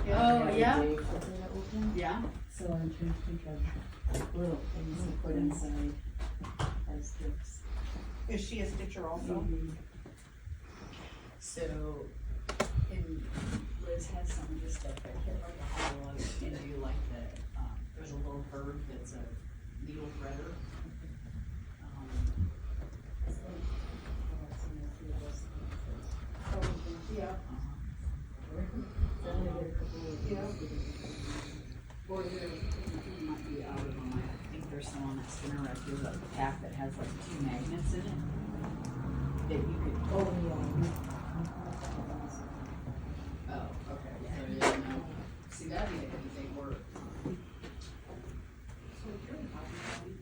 Oh, yeah? Yeah. So I'm trying to think of little things to put inside as gifts. Is she a stitcher also? So, and Liz has some of this stuff back here, like a catalog, and do like the, there's a little bird that's a needle threader. Yeah. Or there might be out of them. I think there's some on that spinner rack. There's a pack that has like 2 magnets in it that you could. Oh, okay. So yeah, no. See, that'd be an easy work. So if you're in Honeybee,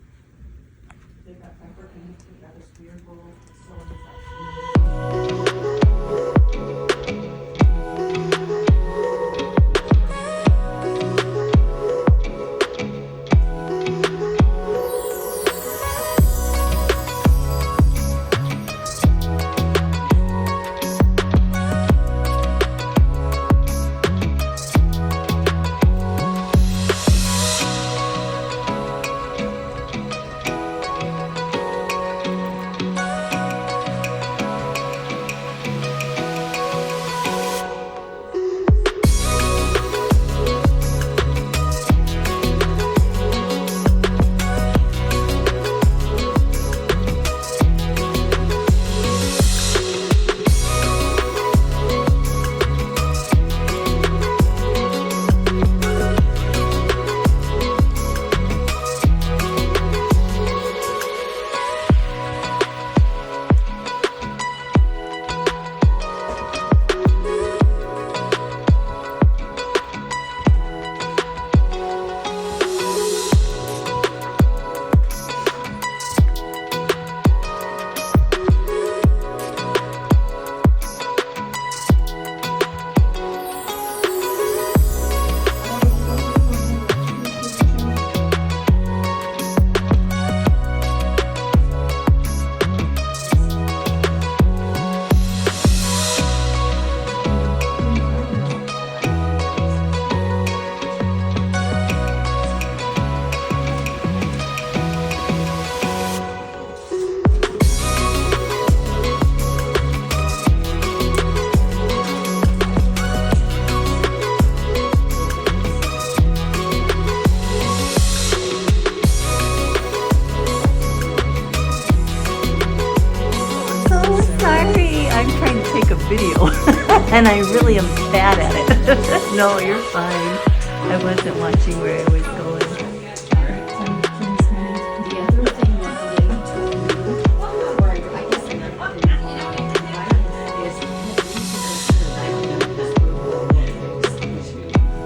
they got pepper and they got a spear bowl, so is that. Video and I really am bad at it. No, you're fine. I wasn't watching where I was going. The other thing that they told me, or I guess I never did, is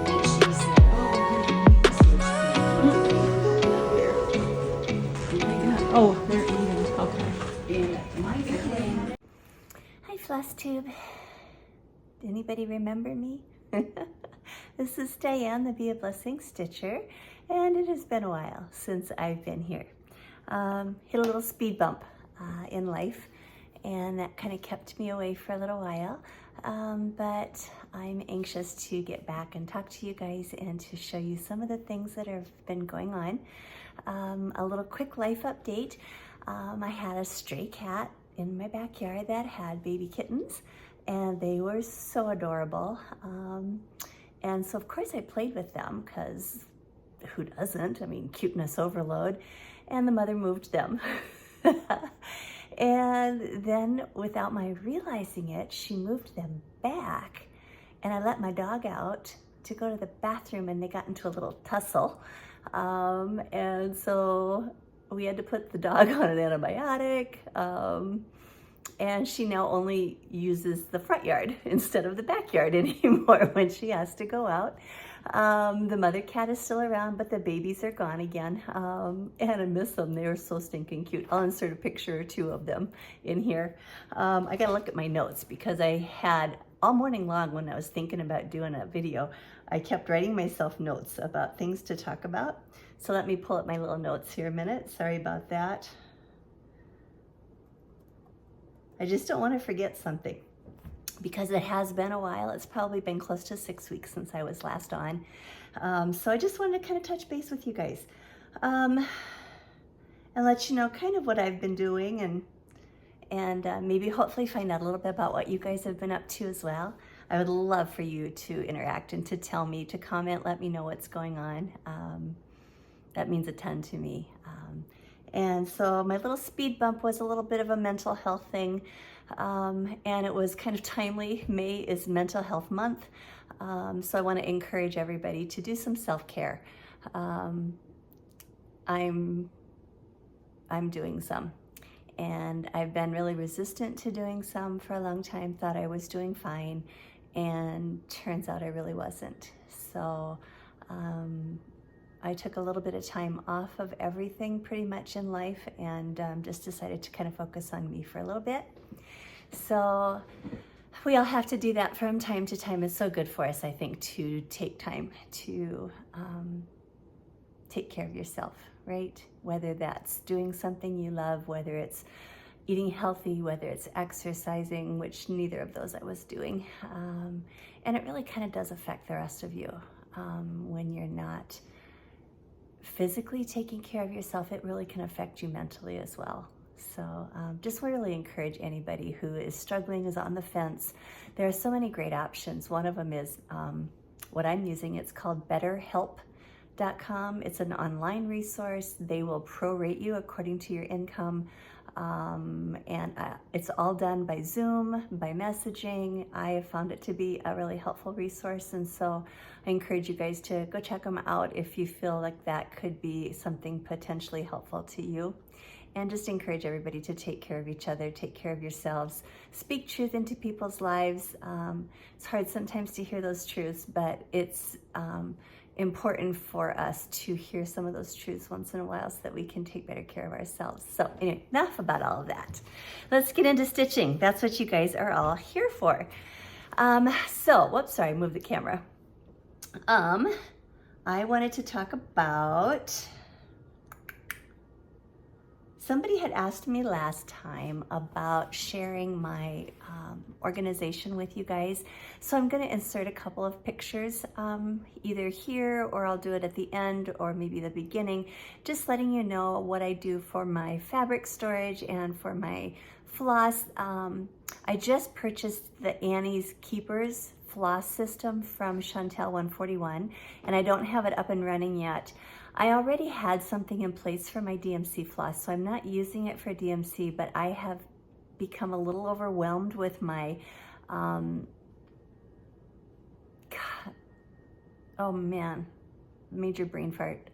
and she said, Oh, they're eating. Okay. and my thing. Hi, Flosstube. Anybody remember me? This is Diane, the Be a Blessing Stitcher, and it has been a while since I've been here. Hit a little speed bump in life, and that kind of kept me away for a little while. But I'm anxious to get back and talk to you guys and to show you some of the things that have been going on. A little quick life update. I had a stray cat in my backyard that had baby kittens, and they were so adorable. And so of course I played with them, because who doesn't? I mean, cuteness overload. And the mother moved them. And then without my realizing it, she moved them back, and I let my dog out to go to the bathroom, and they got into a little tussle. And so we had to put the dog on an antibiotic. And she now only uses the front yard instead of the backyard anymore when she has to go out. The mother cat is still around, but the babies are gone again. And I miss them. They were so stinking cute. I'll insert a picture or two of them in here. I gotta look at my notes, because I had all morning long when I was thinking about doing a video, I kept writing myself notes about things to talk about. So let me pull up my little notes here a minute. Sorry about that. I just don't want to forget something. because it has been a while. It's probably been close to 6 weeks since I was last on. So I just wanted to kind of touch base with you guys and let you know kind of what I've been doing, and maybe hopefully find out a little bit about what you guys have been up to as well. I would love for you to interact and to tell me, to comment, let me know what's going on. That means a ton to me. And so my little speed bump was a little bit of a mental health thing, and it was kind of timely. May is Mental Health Month, so I want to encourage everybody to do some self-care. I'm doing some, and I've been really resistant to doing some for a long time, thought I was doing fine, and turns out I really wasn't. So I took a little bit of time off of everything pretty much in life, and just decided to kind of focus on me for a little bit. So we all have to do that from time to time. It's so good for us, I think, to take time to take care of yourself, right? Whether that's doing something you love, whether it's eating healthy, whether it's exercising, which neither of those I was doing. And it really kind of does affect the rest of you. When you're not physically taking care of yourself, it really can affect you mentally as well. So just really encourage anybody who is struggling, is on the fence. There are so many great options. One of them is what I'm using. It's called BetterHelp.com. It's an online resource. They will prorate you according to your income. And it's all done by Zoom, by messaging. I have found it to be a really helpful resource, and so I encourage you guys to go check them out if you feel like that could be something potentially helpful to you. And just encourage everybody to take care of each other, take care of yourselves, speak truth into people's lives. It's hard sometimes to hear those truths, but it's important for us to hear some of those truths once in a while so that we can take better care of ourselves. So anyway, enough about all of that. Let's get into stitching. That's what you guys are all here for. Whoops, sorry, I moved the camera. I wanted to talk about, somebody had asked me last time about sharing my organization with you guys. So I'm gonna insert a couple of pictures either here, or I'll do it at the end, or maybe the beginning, just letting you know what I do for my fabric storage and for my floss. I just purchased the Annie's Keepers floss system from Chantel 141, and I don't have it up and running yet. I already had something in place for my DMC floss, so I'm not using it for DMC, but I have become a little overwhelmed with my, oh man, major brain fart.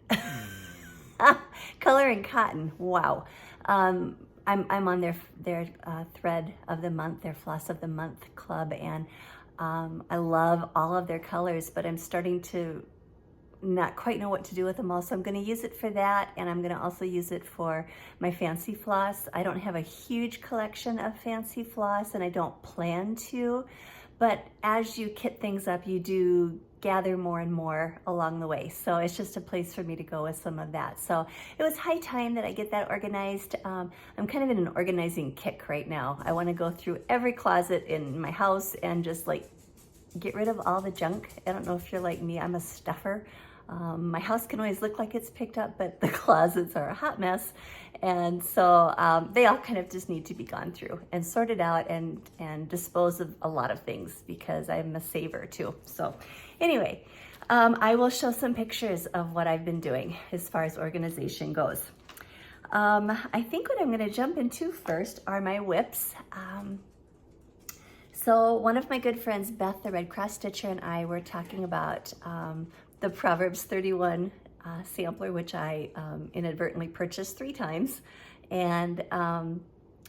Coloring cotton, wow. I'm on their thread of the month, their floss of the month club, and I love all of their colors, but I'm starting to not quite know what to do with them all. So I'm going to use it for that, and I'm going to also use it for my fancy floss. I don't have a huge collection of fancy floss, and I don't plan to, but as you kit things up, you do gather more and more along the way. So it's just a place for me to go with some of that. So it was high time that I get that organized. I'm kind of in an organizing kick right now. I want to go through every closet in my house and just like get rid of all the junk. I don't know if you're like me, I'm a stuffer. My house can always look like it's picked up, but the closets are a hot mess. And so they all kind of just need to be gone through and sorted out and dispose of a lot of things, because I'm a saver too. So anyway, I will show some pictures of what I've been doing as far as organization goes. I think what I'm going to jump into first are my whips. So one of my good friends, Beth, the Red Cross Stitcher, and I were talking about the Proverbs 31 sampler, which I inadvertently purchased 3 times. And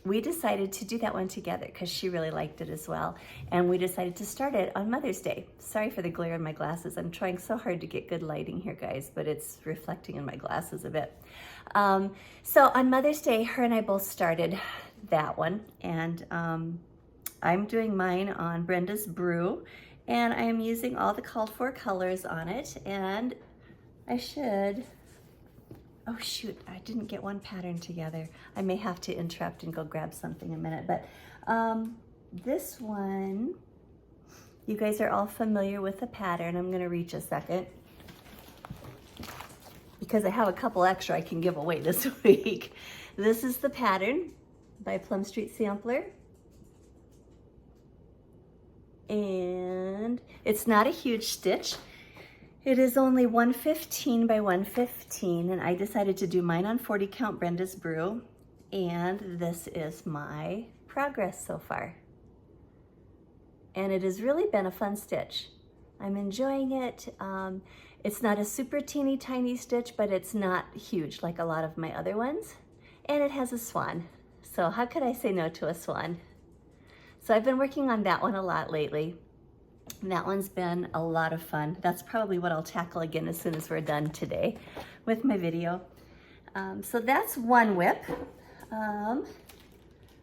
we decided to do that one together because she really liked it as well. And we decided to start it on Mother's Day. Sorry for the glare in my glasses. I'm trying so hard to get good lighting here, guys, but it's reflecting in my glasses a bit. So on Mother's Day, her and I both started that one. And I'm doing mine on Brenda's Brew, and I am using all the called for colors on it. And I should, oh shoot, I didn't get one pattern together. I may have to interrupt and go grab something in a minute, but this one You guys are all familiar with the pattern. I'm gonna reach a second because I have a couple extra I can give away this week. This is the pattern by Plum Street Sampler. And it's not a huge stitch. It is only 115 by 115, and I decided to do mine on 40 count Brenda's Brew. And this is my progress so far. And it has really been a fun stitch. I'm enjoying it. It's not a super teeny tiny stitch, but it's not huge like a lot of my other ones. And it has a swan. So how could I say no to a swan? So I've been working on that one a lot lately. And that one's been a lot of fun. That's probably what I'll tackle again as soon as we're done today with my video. So that's one whip.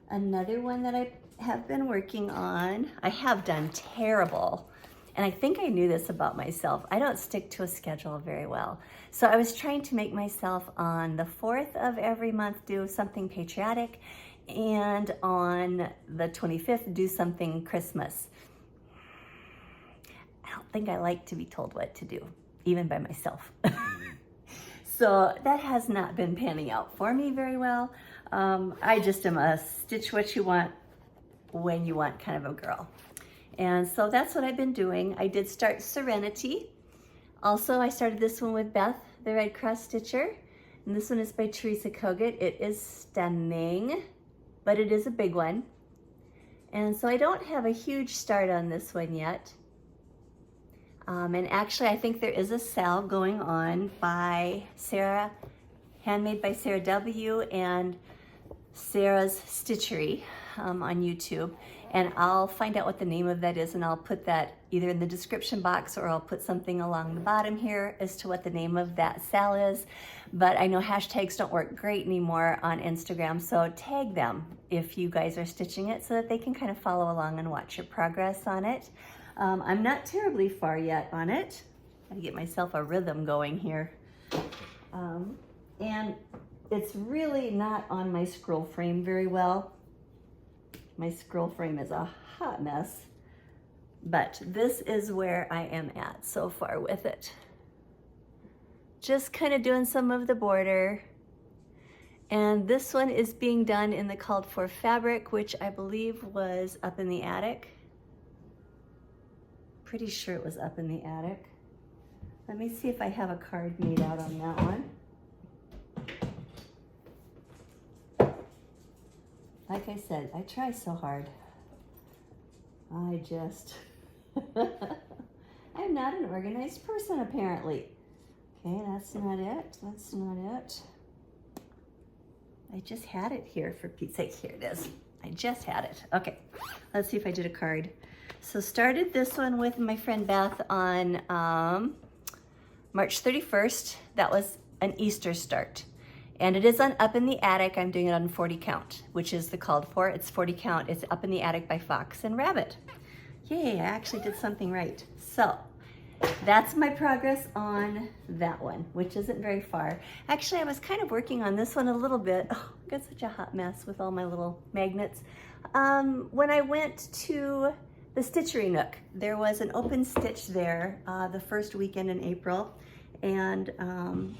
Another one that I have been working on, I have done terrible. And I think I knew this about myself. I don't stick to a schedule very well. So I was trying to make myself on the 4th of every month do something patriotic, and on the 25th do something Christmas. I don't think I like to be told what to do, even by myself. So that has not been panning out for me very well. I just am a stitch what you want when you want kind of a girl. And so that's what I've been doing. I did start Serenity. Also, I started this one with Beth, the Red Cross Stitcher. And this one is by Teresa Kogut. It is stunning, but it is a big one. And so I don't have a huge start on this one yet. And actually, I think there is a sale going on by Sarah, handmade by Sarah W. and Sarah's Stitchery on YouTube. And I'll find out what the name of that is, and I'll put that either in the description box or I'll put something along the bottom here as to what the name of that sale is. But I know hashtags don't work great anymore on Instagram, so tag them if you guys are stitching it so that they can kind of follow along and watch your progress on it. I'm not terribly far yet on it. Gotta get myself a rhythm going here. And it's really not on my scroll frame very well. My scroll frame is a hot mess, but this is where I am at so far with it. Just kind of doing some of the border. And this one is being done in the called for fabric, which I believe was up in the attic. Pretty sure it was up in the attic. Let me see if I have a card made out on that one. Like I said, I try so hard. I'm not an organized person apparently. Okay, that's not it, that's not it. I just had it here, for Pete's sake. Here it is. I just had it. Okay, let's see if I did a card. So started this one with my friend Beth on March 31st. That was an Easter start. And it is on Up in the Attic. I'm doing it on 40 count, which is the called for. It's 40 count. It's Up in the Attic by Fox and Rabbit. Yay, I actually did something right. So that's my progress on that one, which isn't very far. Actually, I was kind of working on this one a little bit. Oh, I got such a hot mess with all my little magnets. When I went to the Stitchery Nook, there was an open stitch there the first weekend in April. And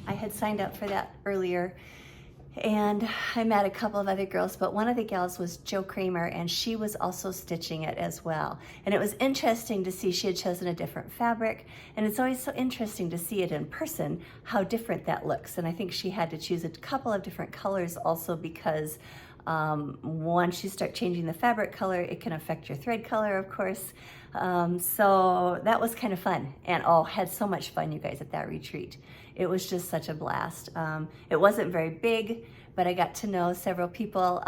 I had signed up for that earlier, and I met a couple of other girls, but one of the gals was Jo Kramer, and she was also stitching it as well. And it was interesting to see she had chosen a different fabric, and it's always so interesting to see it in person, how different that looks. And I think she had to choose a couple of different colors also because once you start changing the fabric color, it can affect your thread color, of course. So that was kind of fun, and had so much fun, you guys, at that retreat. It was just such a blast. It wasn't very big, but I got to know several people.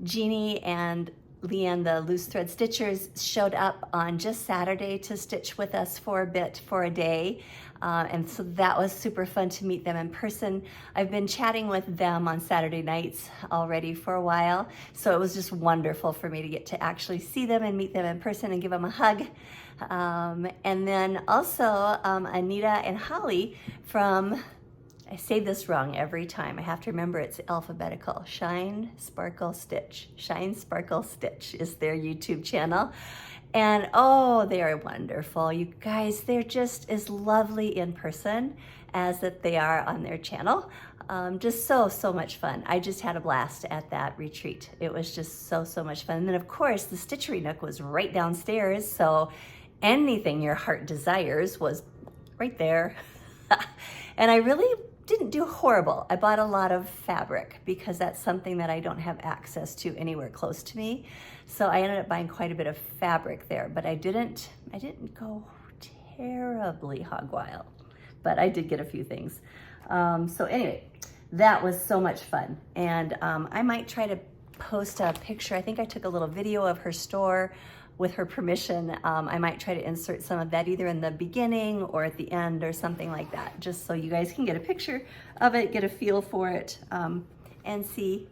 Jeannie and Leanne, the loose thread stitchers, showed up on just Saturday to stitch with us for a bit, for a day. And so that was super fun to meet them in person. I've been chatting with them on Saturday nights already for a while. So it was just wonderful for me to get to actually see them and meet them in person and give them a hug. And then also Anita and Holly from, I say this wrong every time. I have to remember it's alphabetical. Shine Sparkle Stitch. Shine Sparkle Stitch is their YouTube channel. And oh, they are wonderful. You guys, they're just as lovely in person as that they are on their channel. Just so much fun. I just had a blast at that retreat. It was just so much fun. And then of course the Stitchery Nook was right downstairs, so anything your heart desires was right there. And I really didn't do horrible. I bought a lot of fabric because that's something that I don't have access to anywhere close to me. So I ended up buying quite a bit of fabric there, but I didn't go terribly hog wild, but I did get a few things. So anyway, that was so much fun. And I might try to post a picture. I think I took a little video of her store with her permission. I might try to insert some of that either in the beginning or at the end or something like that, just so you guys can get a picture of it, get a feel for it, and see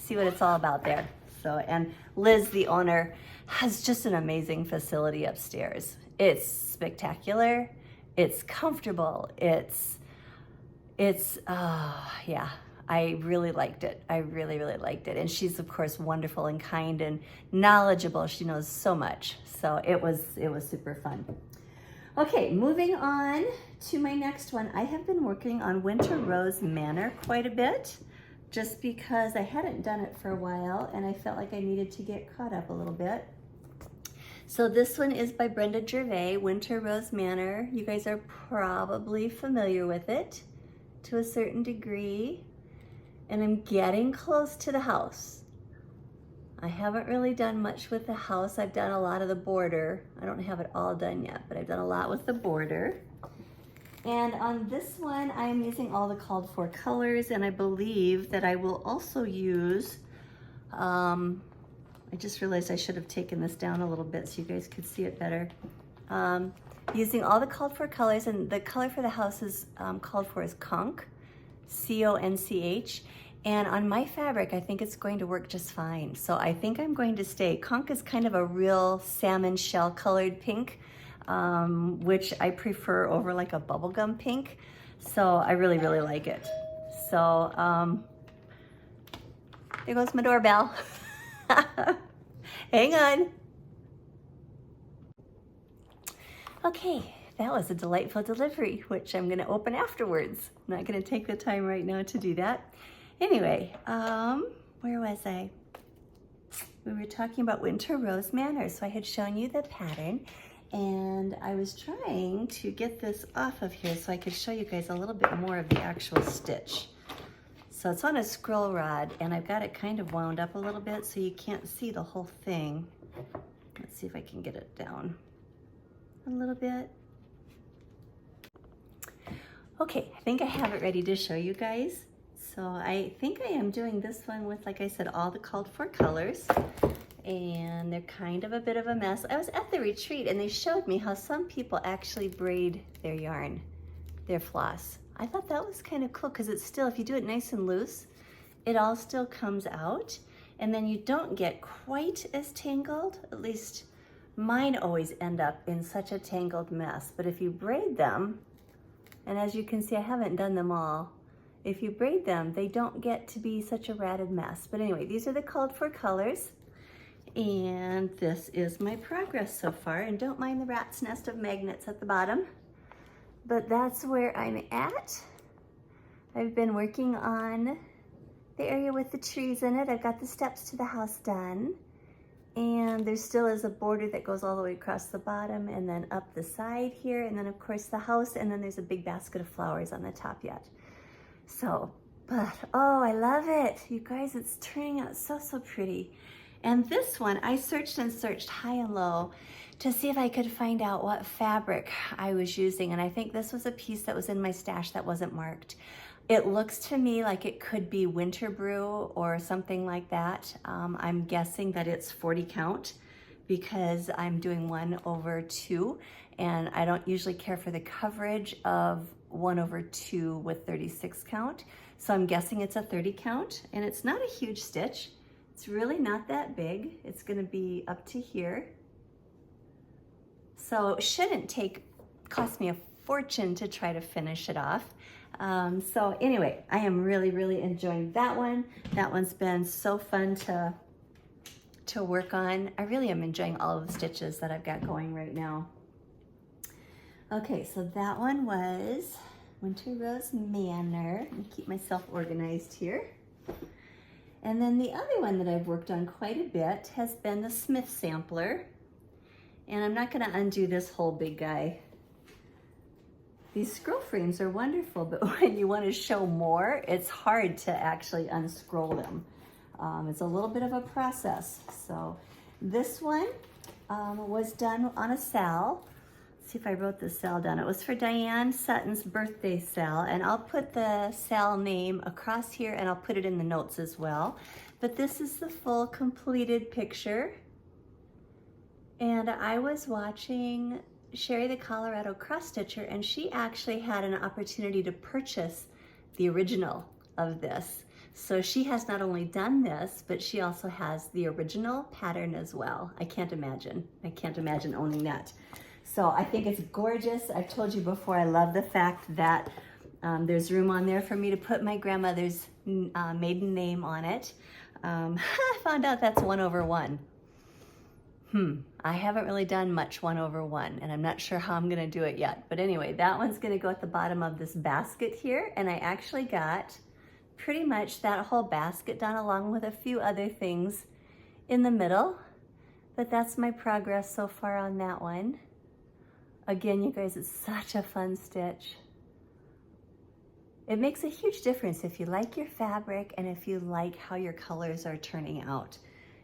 what it's all about there. So, and Liz, the owner, has just an amazing facility upstairs. It's spectacular, it's comfortable, yeah, I really liked it. I really liked it. And she's of course wonderful and kind and knowledgeable. She knows so much. So it was super fun. Okay, moving on to my next one. I have been working on Winter Rose Manor quite a bit, just because I hadn't done it for a while and I felt like I needed to get caught up a little bit. So this one is by Brenda Gervais, Winter Rose Manor. You guys are probably familiar with it to a certain degree. And I'm getting close to the house. I haven't really done much with the house. I've done a lot of the border. I don't have it all done yet, but I've done a lot with the border. And on this one, I'm using all the called for colors, and I believe that I will also use, I just realized I should have taken this down a little bit so you guys could see it better. Using all the called for colors, and the color for the house is called for is conch, C-O-N-C-H. And on my fabric, I think it's going to work just fine. So I think I'm going to stay. Conch is kind of a real salmon shell colored pink, which I prefer over like a bubblegum pink. So I really like it. So there goes my doorbell. Hang on. Okay, that was a delightful delivery, which I'm gonna open afterwards. I'm not gonna take the time right now to do that. Anyway, where was I? We were talking about Winter Rose Manor. So I had shown you the pattern and I was trying to get this off of here so I could show you guys a little bit more of the actual stitch. So it's on a scroll rod and I've got it kind of wound up a little bit so you can't see the whole thing. Let's see if I can get it down a little bit. Okay, I think I have it ready to show you guys. So I think I am doing this one with, like I said, all the called for colors, and they're kind of a bit of a mess. I was at the retreat and they showed me how some people actually braid their yarn, their floss. I thought that was kind of cool because it's still, if you do it nice and loose, it all still comes out and then you don't get quite as tangled. At least mine always end up in such a tangled mess. But if you braid them, and as you can see, I haven't done them all, if you braid them, they don't get to be such a ratted mess. But anyway, these are the called for colors. And this is my progress so far. And don't mind the rat's nest of magnets at the bottom. But that's where I'm at. I've been working on the area with the trees in it. I've got the steps to the house done. And there still is a border that goes all the way across the bottom and then up the side here. And then of course the house, and then there's a big basket of flowers on the top yet. So, but, oh, I love it. You guys, it's turning out so pretty. And this one, I searched and searched high and low to see if I could find out what fabric I was using. And I think this was a piece that was in my stash that wasn't marked. It looks to me like it could be Winter Brew or something like that. I'm guessing that it's 40 count because I'm doing 1/2, and I don't usually care for the coverage of 1/2 with 36 count. So I'm guessing it's a 30 count, and it's not a huge stitch. It's really not that big. It's gonna be up to here. So it shouldn't cost me a fortune to try to finish it off. So anyway, I am really enjoying that one. That one's been so fun to to work on. I really am enjoying all of the stitches that I've got going right now. Okay, so that one was Winter Rose Manor. Let me keep myself organized here. And then the other one that I've worked on quite a bit has been the Smith Sampler. And I'm not gonna undo this whole big guy. These scroll frames are wonderful, but when you want to show more, it's hard to actually unscroll them. It's a little bit of a process. So this one was done on a SAL. Let's see if I wrote the SAL down. It was for Diane Sutton's birthday SAL, and I'll put the SAL name across here and I'll put it in the notes as well. But this is the full completed picture. And I was watching Sherry the Colorado cross stitcher, and she actually had an opportunity to purchase the original of this. So she has not only done this, but she also has the original pattern as well. I can't imagine owning that. So I think it's gorgeous. I've told you before, I love the fact that there's room on there for me to put my grandmother's maiden name on it. I found out that's 1/1. I haven't really done much 1/1, and I'm not sure how I'm gonna do it yet. But anyway, that one's gonna go at the bottom of this basket here, and I actually got pretty much that whole basket done along with a few other things in the middle. But that's my progress so far on that one. Again, you guys, it's such a fun stitch. It makes a huge difference if you like your fabric and if you like how your colors are turning out.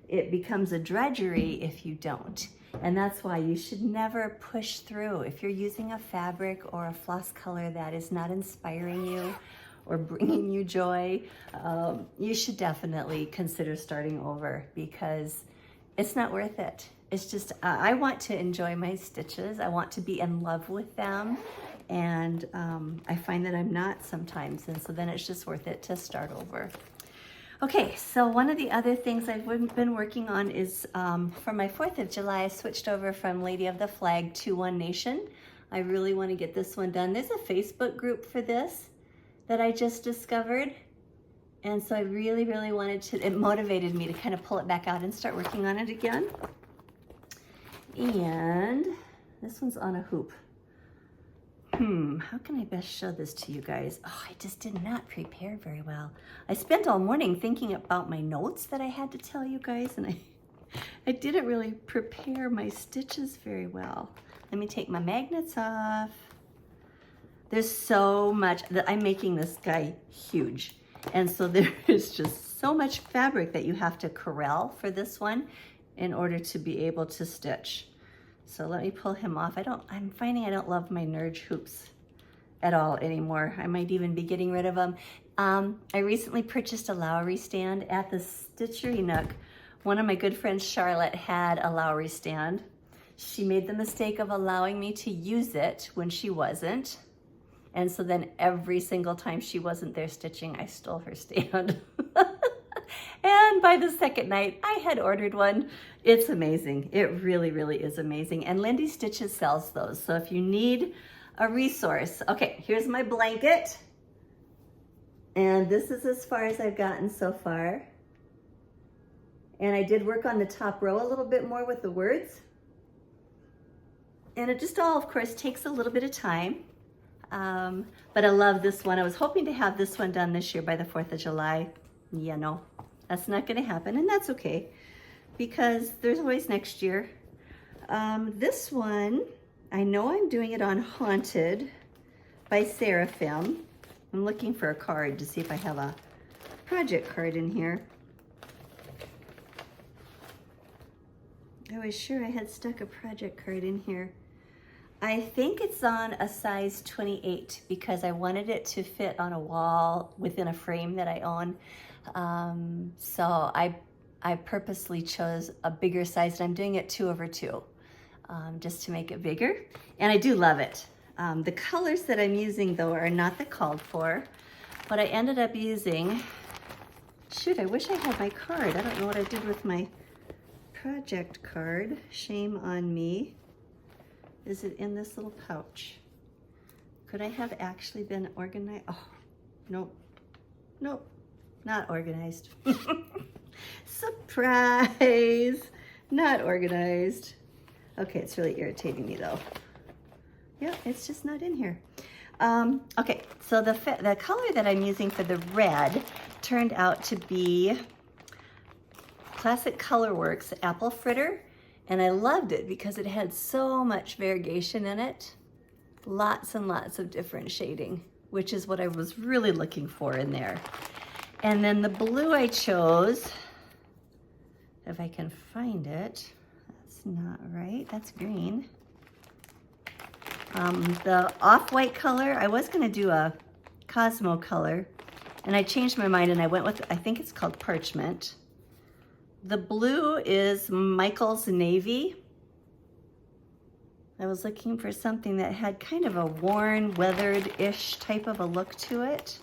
It becomes a drudgery if you don't. And that's why you should never push through. If you're using a fabric or a floss color that is not inspiring you or bringing you joy, you should definitely consider starting over, because it's not worth it. It's just, I want to enjoy my stitches. I want to be in love with them. And I find that I'm not sometimes. And so then it's just worth it to start over. Okay, so one of the other things I've been working on is for my 4th of July, I switched over from Lady of the Flag to One Nation. I really want to get this one done. There's a Facebook group for this that I just discovered. And so I really, really wanted to, it motivated me to kind of pull it back out and start working on it again. And this one's on a hoop. How can I best show this to you guys? Oh, I just did not prepare very well. I spent all morning thinking about my notes that I had to tell you guys, and I didn't really prepare my stitches very well. Let me take my magnets off. There's so much that I'm making this guy huge. And so there is just so much fabric that you have to corral for this one in order to be able to stitch. So let me pull him off. I'm finding I don't love my Nerge hoops at all anymore. I might even be getting rid of them. I recently purchased a Lowry stand at the Stitchery Nook. One of my good friends, Charlotte, had a Lowry stand. She made the mistake of allowing me to use it when she wasn't. And so then every single time she wasn't there stitching, I stole her stand. And by the second night, I had ordered one. It's amazing. It really, really is amazing. And LindyStitches sells those. So if you need a resource, okay, here's my blanket. And this is as far as I've gotten so far. And I did work on the top row a little bit more with the words. And it just all, of course, takes a little bit of time. But I love this one. I was hoping to have this one done this year by the 4th of July. Yeah, no, that's not going to happen. And that's okay, because there's always next year. This one, I know I'm doing it on Haunted by Seraphim. I'm looking for a card to see if I have a project card in here. I was sure I had stuck a project card in here. I think it's on a size 28 because I wanted it to fit on a wall within a frame that I own. So I purposely chose a bigger size, and I'm doing it 2/2 just to make it bigger. And I do love it. The colors that I'm using though are not the called for. What I ended up using, shoot, I wish I had my card. I don't know what I did with my project card. Shame on me. Is it in this little pouch? Could I have actually been organized? Oh, nope. Nope, not organized. Surprise! Not organized. Okay, it's really irritating me though. Yeah, it's just not in here. Okay, so the color that I'm using for the red turned out to be Classic Colorworks Apple Fritter, and I loved it because it had so much variegation in it. Lots and lots of different shading, which is what I was really looking for in there. And then the blue I chose, if I can find it, that's not right, that's green. The off-white color, I was gonna do a Cosmo color, and I changed my mind and I went with, I think it's called Parchment. The blue is Michael's Navy. I was looking for something that had kind of a worn, weathered-ish type of a look to it.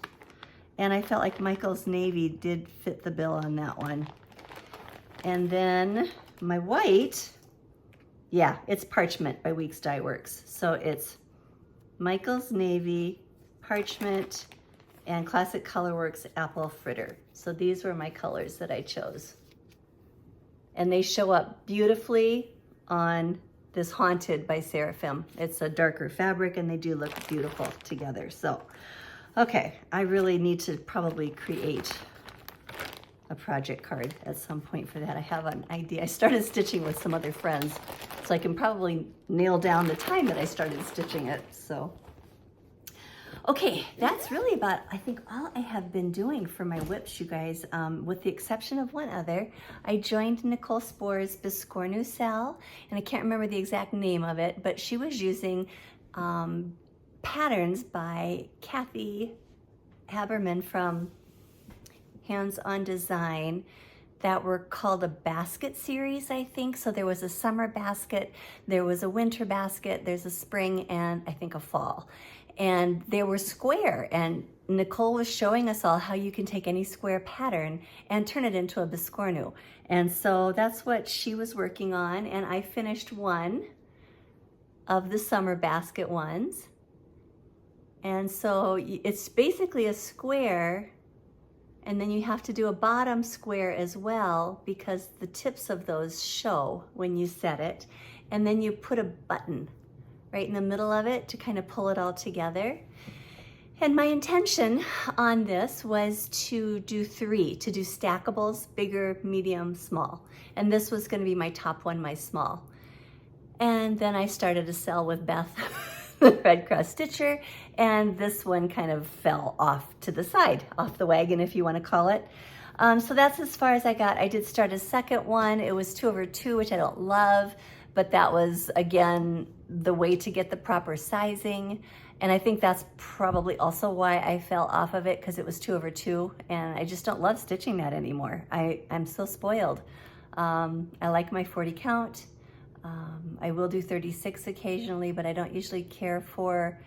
And I felt like Michael's Navy did fit the bill on that one. And then my white, yeah, it's Parchment by Weeks Dye Works. So it's Michael's Navy, Parchment, and Classic Colorworks Apple Fritter. So these were my colors that I chose. And they show up beautifully on this Haunted by Seraphim. It's a darker fabric and they do look beautiful together. So, okay, I really need to probably create a project card at some point for that. I have an idea. I started stitching with some other friends, so I can probably nail down the time that I started stitching it, so. Okay, that's really about, I think, all I have been doing for my whips, you guys, with the exception of one other. I joined Nichol Spohr's Biscornu SAL, and I can't remember the exact name of it, but she was using patterns by Kathy Haberman from Hands on Design that were called a basket series, I think. So there was a summer basket, there was a winter basket, there's a spring, and I think a fall. And they were square, and Nichol was showing us all how you can take any square pattern and turn it into a Biscornu. And so that's what she was working on, and I finished one of the summer basket ones. And so it's basically a square, and then you have to do a bottom square as well because the tips of those show when you set it. And then you put a button right in the middle of it to kind of pull it all together. And my intention on this was to do 3, to do stackables, bigger, medium, small. And this was gonna be my top one, my small. And then I started a sale with Beth, the Red Cross Stitcher, and this one kind of fell off to the side, off the wagon, if you wanna call it. So that's as far as I got. I did start a second one. It was 2/2, which I don't love, but that was, again, the way to get the proper sizing. And I think that's probably also why I fell off of it, because it was 2/2, and I just don't love stitching that anymore. I'm so spoiled. I like my 40 count. I will do 36 occasionally, but I don't usually care for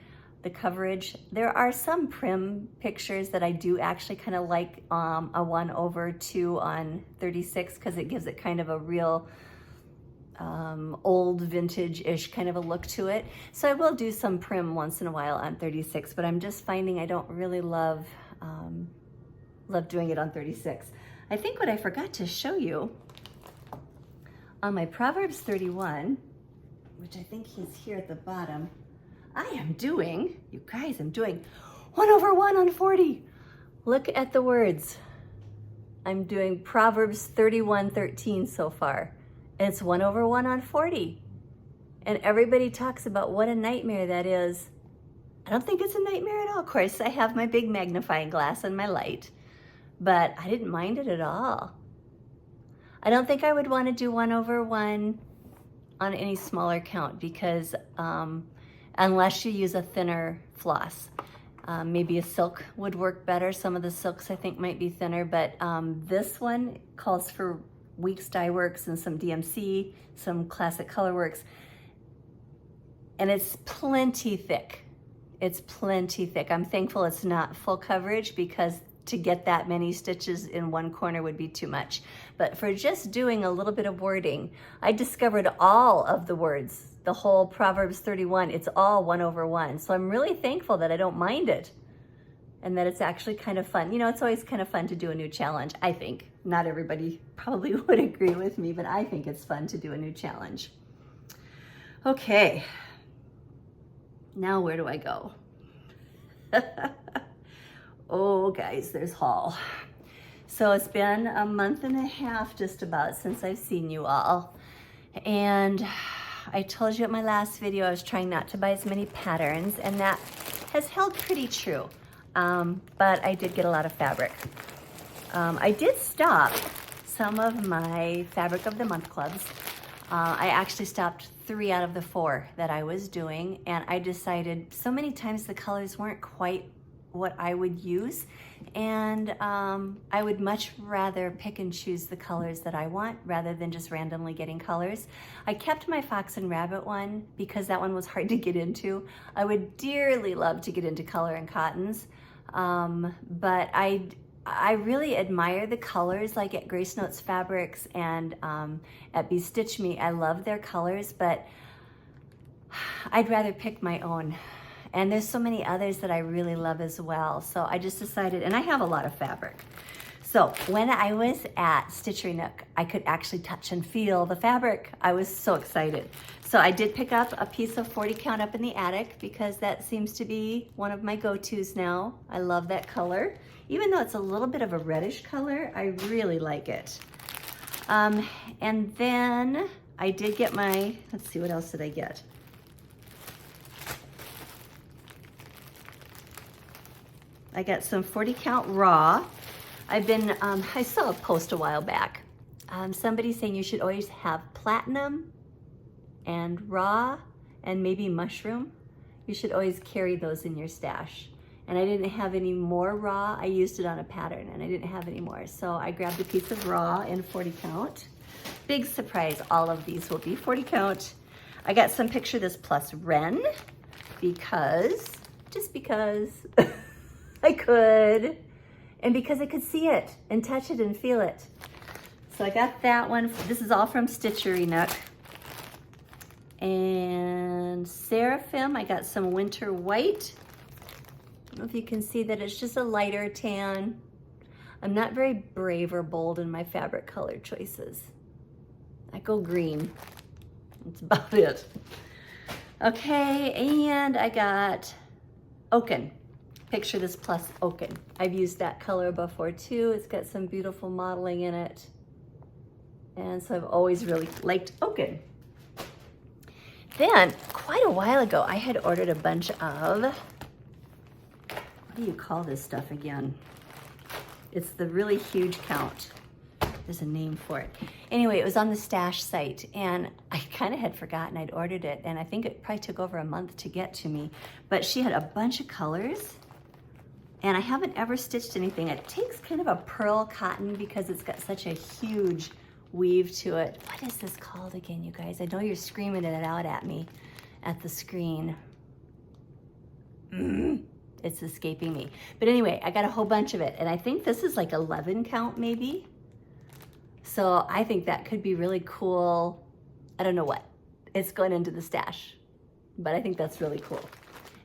the coverage. There are some prim pictures that I do actually kind of like a 1/2 on 36, because it gives it kind of a real old vintage-ish kind of a look to it. So I will do some prim once in a while on 36, but I'm just finding I don't really love doing it on 36. I think what I forgot to show you on my Proverbs 31, which I think he's here at the bottom, I am doing, you guys, I'm doing 1/1 on 40. Look at the words. I'm doing Proverbs 31:13 so far. It's 1/1 on 40. And everybody talks about what a nightmare that is. I don't think it's a nightmare at all. Of course, I have my big magnifying glass and my light, but I didn't mind it at all. I don't think I would want to do 1/1 on any smaller count because unless you use a thinner floss. Maybe a silk would work better. Some of the silks I think might be thinner, but this one calls for Weeks Dye Works and some DMC, some Classic Colorworks, and it's plenty thick. It's plenty thick. I'm thankful it's not full coverage because to get that many stitches in one corner would be too much. But for just doing a little bit of wording, I discovered all of the words, the whole Proverbs 31, it's all 1/1. So I'm really thankful that I don't mind it. and that it's actually kind of fun. You know, it's always kind of fun to do a new challenge, I think. Not everybody probably would agree with me, but I think it's fun to do a new challenge. Okay, now where do I go? Oh, guys, there's haul. So it's been a month and a half just about since I've seen you all. And I told you at my last video I was trying not to buy as many patterns, and that has held pretty true. But I did get a lot of fabric. I did stop some of my Fabric of the Month clubs. I actually stopped 3 out of the 4 that I was doing, and I decided so many times the colors weren't quite what I would use, and I would much rather pick and choose the colors that I want rather than just randomly getting colors. I kept my Fox and Rabbit one because that one was hard to get into. I would dearly love to get into color and cottons, but I really admire the colors, like at Grace Notes Fabrics and at Be Stitch Me. I love their colors, but I'd rather pick my own. And there's so many others that I really love as well. So I just decided, and I have a lot of fabric. So when I was at Stitchery Nook, I could actually touch and feel the fabric. I was so excited. So I did pick up a piece of 40 count up in the attic because that seems to be one of my go-tos now. I love that color. Even though it's a little bit of a reddish color, I really like it. And then I did get my, let's see, what else did I get? I got some 40 count raw. I've been, I saw a post a while back. Somebody saying you should always have platinum and raw and maybe mushroom. You should always carry those in your stash. And I didn't have any more raw. I used it on a pattern and I didn't have any more. So I grabbed a piece of raw in 40 count. Big surprise, all of these will be 40 count. I got some Picture This Plus Wren because, just because I could, and because I could see it and touch it and feel it. So I got that one. This is all from Stitchery Nook. And Seraphim, I got some Winter White. I don't know if you can see that it's just a lighter tan. I'm not very brave or bold in my fabric color choices. I go green. That's about it. Okay, and I got Oaken. Picture This Plus Oaken. I've used that color before too. It's got some beautiful modeling in it. And so I've always really liked Oaken. Then, quite a while ago, I had ordered a bunch of, what do you call this stuff again? It's the really huge count. There's a name for it. Anyway, it was on the stash site, and I kind of had forgotten I'd ordered it, and I think it probably took over a month to get to me. But she had a bunch of colors, and I haven't ever stitched anything. It takes kind of a pearl cotton because it's got such a huge weave to it. What is this called again, you guys? I know you're screaming it out at me at the screen. It's escaping me. But anyway, I got a whole bunch of it, and I think this is like 11 count maybe. So I think that could be really cool. I don't know what. It's going into the stash, but I think that's really cool.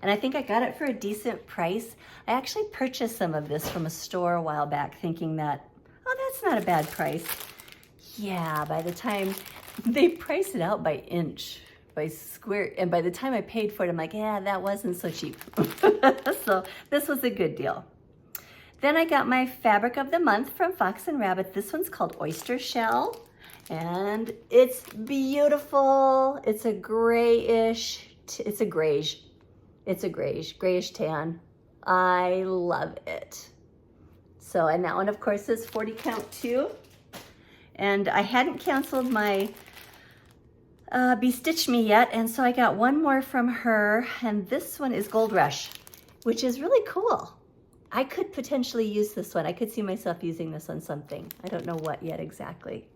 And I think I got it for a decent price. I actually purchased some of this from a store a while back thinking that, oh, that's not a bad price. Yeah, by the time they price it out by inch, by square, and by the time I paid for it, I'm like, yeah, that wasn't so cheap. So this was a good deal. Then I got my Fabric of the Month from Fox and Rabbit. This one's called Oyster Shell, and it's beautiful. It's a grayish, it's a grayish tan. I love it. So, and that one, of course, is 40 count too. And I hadn't canceled my Be Stitch Me yet, and so I got one more from her, and this one is Gold Rush, which is really cool. I could potentially use this one. I could see myself using this on something. I don't know what yet exactly,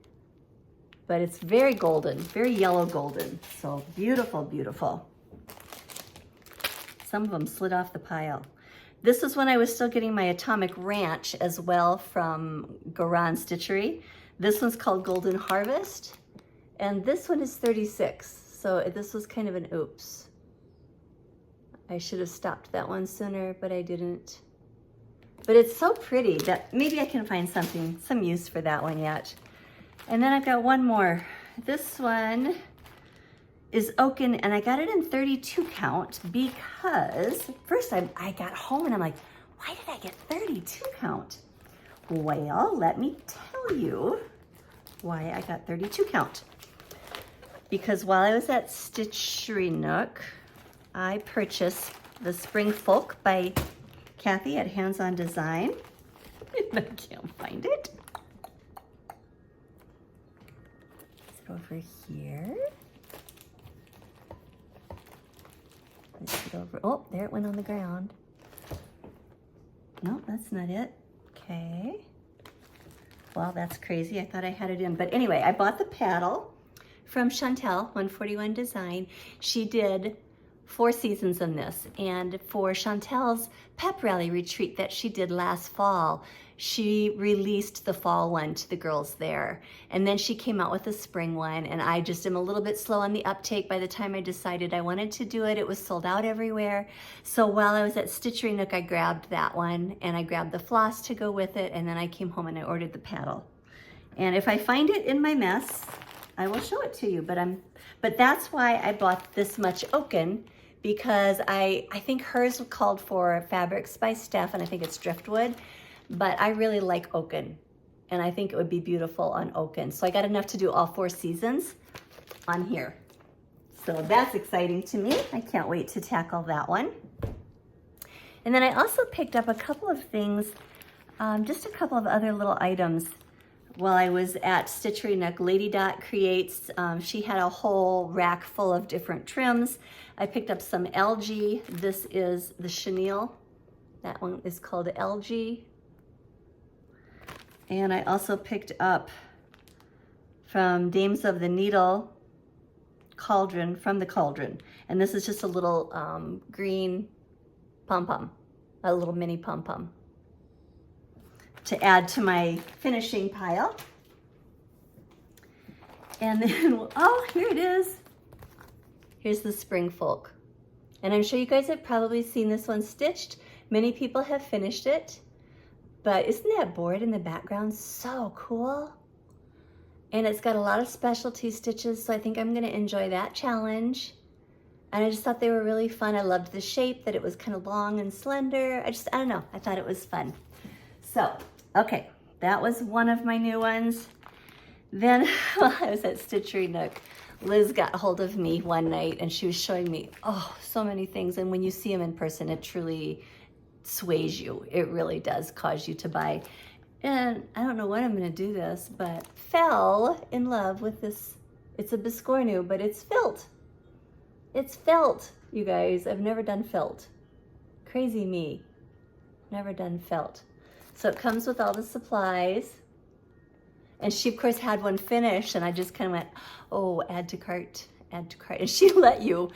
but it's very golden, very yellow golden. So beautiful, beautiful. Some of them slid off the pile. This was when I was still getting my Atomic Ranch as well from Goran Stitchery. This one's called Golden Harvest, and this one is 36. So this was kind of an oops. I should have stopped that one sooner, but I didn't. But it's so pretty that maybe I can find some use for that one yet. And then I've got one more. This one is oaken, and I got it in 32 count because first I got home and I'm like, why did I get 32 count? Well, let me tell you why I got 32 count. Because while I was at Stitchery Nook, I purchased the Spring Folk by Kathy at Hands On Design. I can't find it. Is it over here? Let's get over. Oh, there it went on the ground. No, that's not it. Okay. Well, that's crazy. I thought I had it in. But anyway, I bought the paddle from Chantel, 141 Design. She did 4 seasons on this. And for Chantel's pep rally retreat that she did last fall, she released the fall one to the girls there. And then she came out with the spring one, and I just am a little bit slow on the uptake. By the time I decided I wanted to do it, it was sold out everywhere. So while I was at Stitchery Nook, I grabbed that one, and I grabbed the floss to go with it, and then I came home and I ordered the paddle. And if I find it in my mess, I will show it to you. But that's why I bought this much oaken, because I think hers called for fabrics by Steph, and I think it's driftwood. But I really like oaken, and I think it would be beautiful on oaken. So I got enough to do all 4 seasons on here. So that's exciting to me. I can't wait to tackle that one. And then I also picked up a couple of things, just a couple of other little items while I was at Stitchery Nook. Lady Dot Creates, she had a whole rack full of different trims. I picked up some LG. This is the chenille. That one is called LG. And I also picked up from Dames of the Needle Cauldron, from the Cauldron. And this is just a little green pom-pom, a little mini pom-pom to add to my finishing pile. And then, oh, here it is. Here's the Spring Folk. And I'm sure you guys have probably seen this one stitched. Many people have finished it. But isn't that board in the background so cool? And it's got a lot of specialty stitches, so I think I'm gonna enjoy that challenge. And I just thought they were really fun. I loved the shape, that it was kind of long and slender. I don't know, I thought it was fun. So, okay, that was one of my new ones. Then while I was at Stitchery Nook, Liz got a hold of me one night and she was showing me, oh, so many things. And when you see them in person, it truly sways you. It really does cause you to buy. And I don't know when I'm gonna do this, but fell in love with this. It's a biscornu, but it's felt. It's felt, you guys. I've never done felt. Crazy me. Never done felt. So it comes with all the supplies. And she, of course, had one finished, and I just kind of went, oh, add to cart, add to cart. And she let you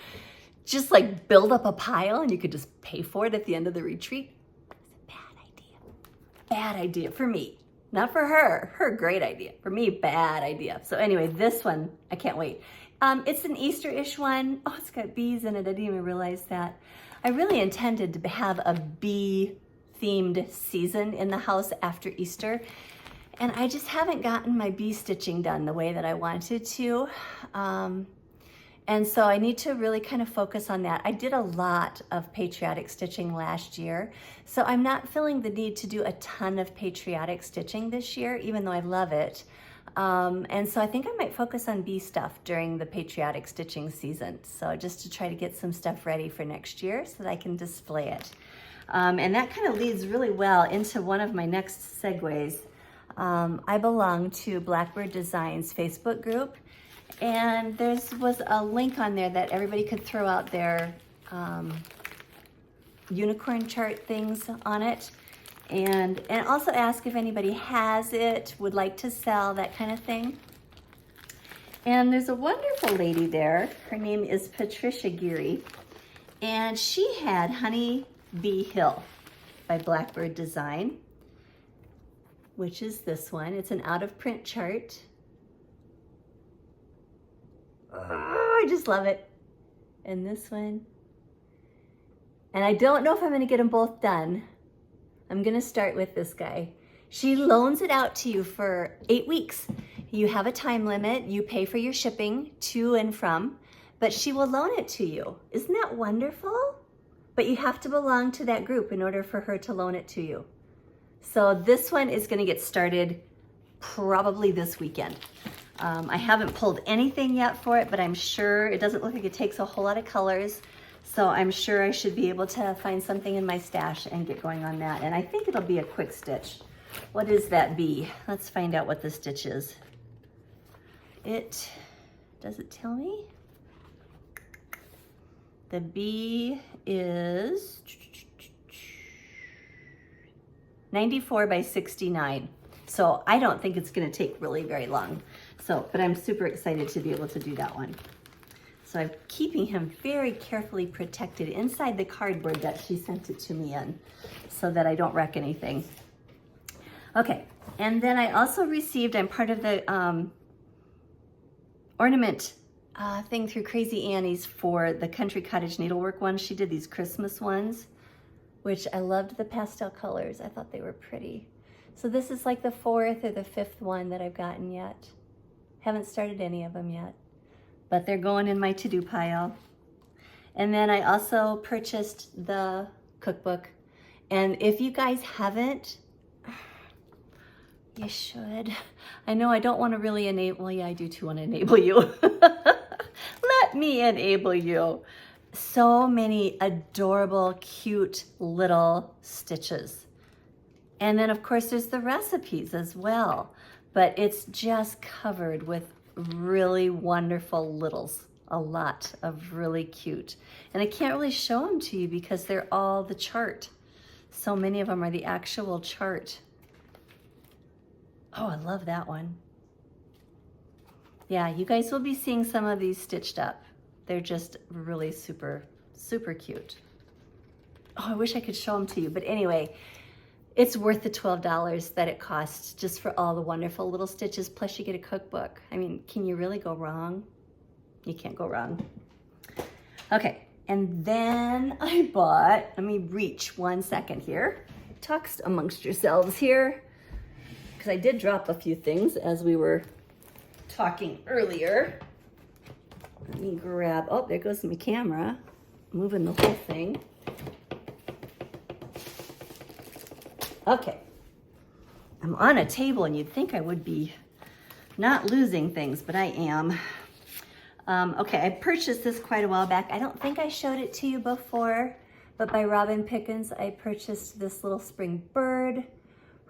just like build up a pile, and you could just pay for it at the end of the retreat. It's a bad idea. Bad idea for me. Not for her. Her, great idea. For me, bad idea. So anyway, this one, I can't wait. It's an Easter-ish one. Oh, it's got bees in it. I didn't even realize that. I really intended to have a bee-themed season in the house after Easter. And I just haven't gotten my bee stitching done the way that I wanted to. And so I need to really kind of focus on that. I did a lot of patriotic stitching last year, so I'm not feeling the need to do a ton of patriotic stitching this year, even though I love it. And so I think I might focus on bee stuff during the patriotic stitching season. So just to try to get some stuff ready for next year so that I can display it. And that kind of leads really well into one of my next segues. I belong to Blackbird Designs Facebook group, and there was a link on there that everybody could throw out their unicorn chart things on it, and also ask if anybody has it, would like to sell, that kind of thing. And there's a wonderful lady there. Her name is Patricia Geary, and she had Honeybee Hill by Blackbird Design, which is this one. It's an out-of-print chart. Oh, I just love it. And this one. And I don't know if I'm gonna get them both done. I'm gonna start with this guy. She loans it out to you for 8 weeks. You have a time limit, you pay for your shipping to and from, but she will loan it to you. Isn't that wonderful? But you have to belong to that group in order for her to loan it to you. So this one is gonna get started probably this weekend. I haven't pulled anything yet for it, but I'm sure it doesn't look like it takes a whole lot of colors. So I'm sure I should be able to find something in my stash and get going on that. And I think it'll be a quick stitch. What is that B? Let's find out what the stitch is. Does it tell me? The B is 94 by 69. So I don't think it's gonna take really very long. But I'm super excited to be able to do that one. So I'm keeping him very carefully protected inside the cardboard that she sent it to me in so that I don't wreck anything. Okay, and then I also received, I'm part of the ornament thing through Crazy Annie's for the Country Cottage Needlework ones. She did these Christmas ones, which I loved the pastel colors. I thought they were pretty. So this is like the 4th or the 5th one that I've gotten yet. Haven't started any of them yet, but they're going in my to-do pile. And then I also purchased the cookbook. And if you guys haven't, you should. I know I don't want to really enable, well, yeah, I do too want to enable you. Let me enable you. So many adorable, cute little stitches. And then of course there's the recipes as well. But it's just covered with really wonderful littles, a lot of really cute. And I can't really show them to you because they're all the chart. So many of them are the actual chart. Oh, I love that one. Yeah, you guys will be seeing some of these stitched up. They're just really super, super cute. Oh, I wish I could show them to you, but anyway, it's worth the $12 that it costs just for all the wonderful little stitches, plus you get a cookbook. I mean, can you really go wrong? You can't go wrong. Okay, and then I bought, let me reach 1 second here. Talk amongst yourselves here, because I did drop a few things as we were talking earlier. Let me grab, oh, there goes my camera, moving the whole thing. Okay, I'm on a table and you'd think I would be not losing things, but I am. Okay, I purchased this quite a while back. I don't think I showed it to you before, but by Robin Pickens, I purchased this little spring bird.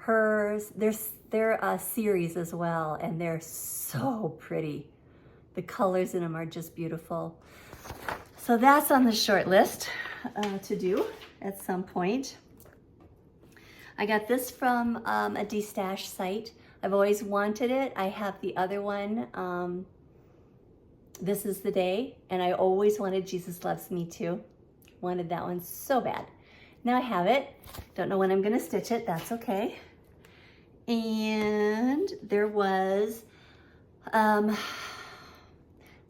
They're a series as well, and they're so pretty. The colors in them are just beautiful. So that's on the short list to do at some point. I got this from a D-Stash site. I've always wanted it. I have the other one, This Is the Day, and I always wanted Jesus Loves Me Too. Wanted that one so bad. Now I have it. Don't know when I'm gonna stitch it, that's okay. And there was,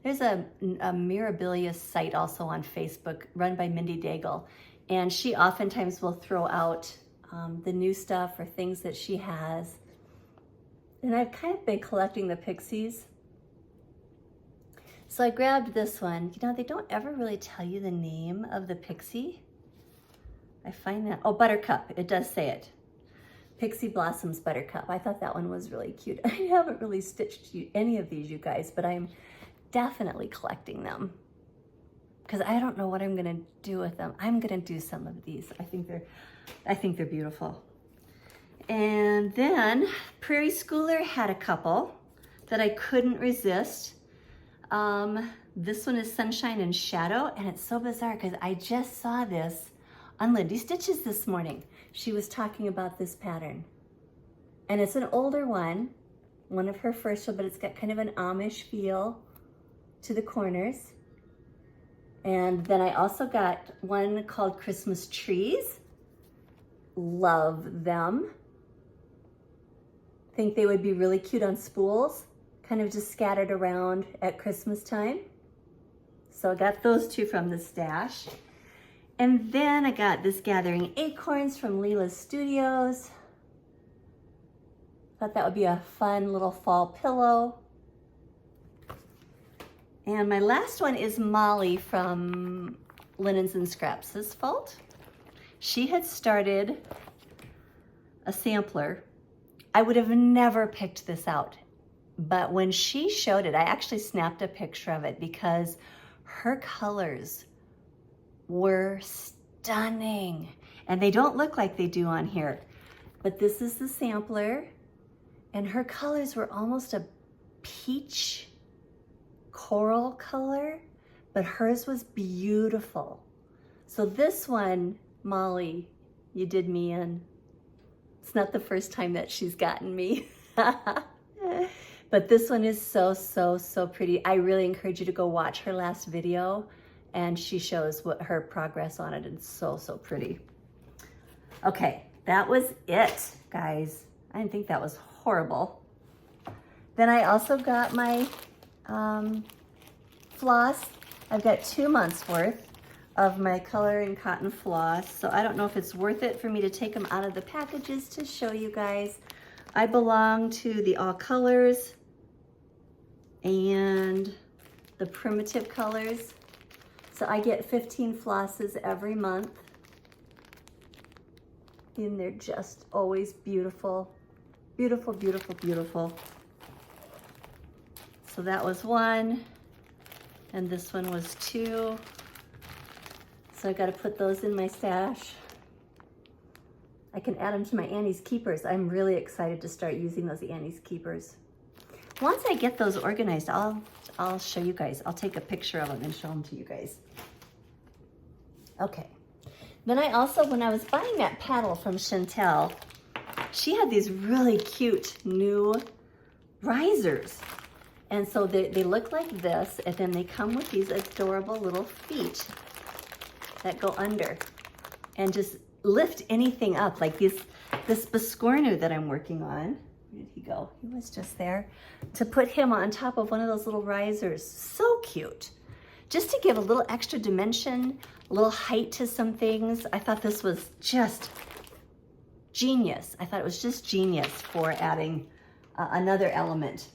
there's a Mirabilia site also on Facebook run by Mindy Daigle, and she oftentimes will throw out the new stuff or things that she has. And I've kind of been collecting the pixies. So I grabbed this one. You know, they don't ever really tell you the name of the pixie. I find that, oh, Buttercup, it does say it. Pixie Blossoms Buttercup. I thought that one was really cute. I haven't really stitched any of these, you guys, but I'm definitely collecting them because I don't know what I'm gonna do with them. I'm gonna do some of these. I think they're beautiful. And then Prairie Schooler had a couple that I couldn't resist. This one is Sunshine and Shadow, and it's so bizarre because I just saw this on LindyStitches this morning. She was talking about this pattern. And it's an older one of her first, but it's got kind of an Amish feel to the corners. And then I also got one called Christmas Trees. Love them. Think they would be really cute on spools, kind of just scattered around at Christmas time. So I got those two from the stash. And then I got this Gathering Acorns from Leela's Studios. Thought that would be a fun little fall pillow. And my last one is Molly from Linens and Scraps' fault. She had started a sampler. I would have never picked this out, but when she showed it, I actually snapped a picture of it because her colors were stunning. And they don't look like they do on here, but this is the sampler, and her colors were almost a peach coral color, but hers was beautiful. So this one, Molly, you did me in. It's not the first time that she's gotten me. But this one is so, so, so pretty. I really encourage you to go watch her last video, and she shows what her progress on it. It's so, so pretty. Okay, that was it, guys. I didn't think that was horrible. Then I also got my floss. I've got 2 months worth of my color and cotton floss. So I don't know if it's worth it for me to take them out of the packages to show you guys. I belong to the All Colors and the Primitive Colors. So I get 15 flosses every month. And they're just always beautiful. Beautiful, beautiful, beautiful. So that was 1. And this one was 2. So I got to put those in my stash. I can add them to my Annie's Keepers. I'm really excited to start using those Annie's Keepers. Once I get those organized, I'll show you guys. I'll take a picture of them and show them to you guys. Okay. Then I also, when I was buying that paddle from Chantel, she had these really cute new risers. And so they look like this, and then they come with these adorable little feet that go under and just lift anything up, like this Biscornu that I'm working on. Where did he go? He was just there. To put him on top of one of those little risers. So cute. Just to give a little extra dimension, a little height to some things. I thought this was just genius. I thought it was just genius for adding another element.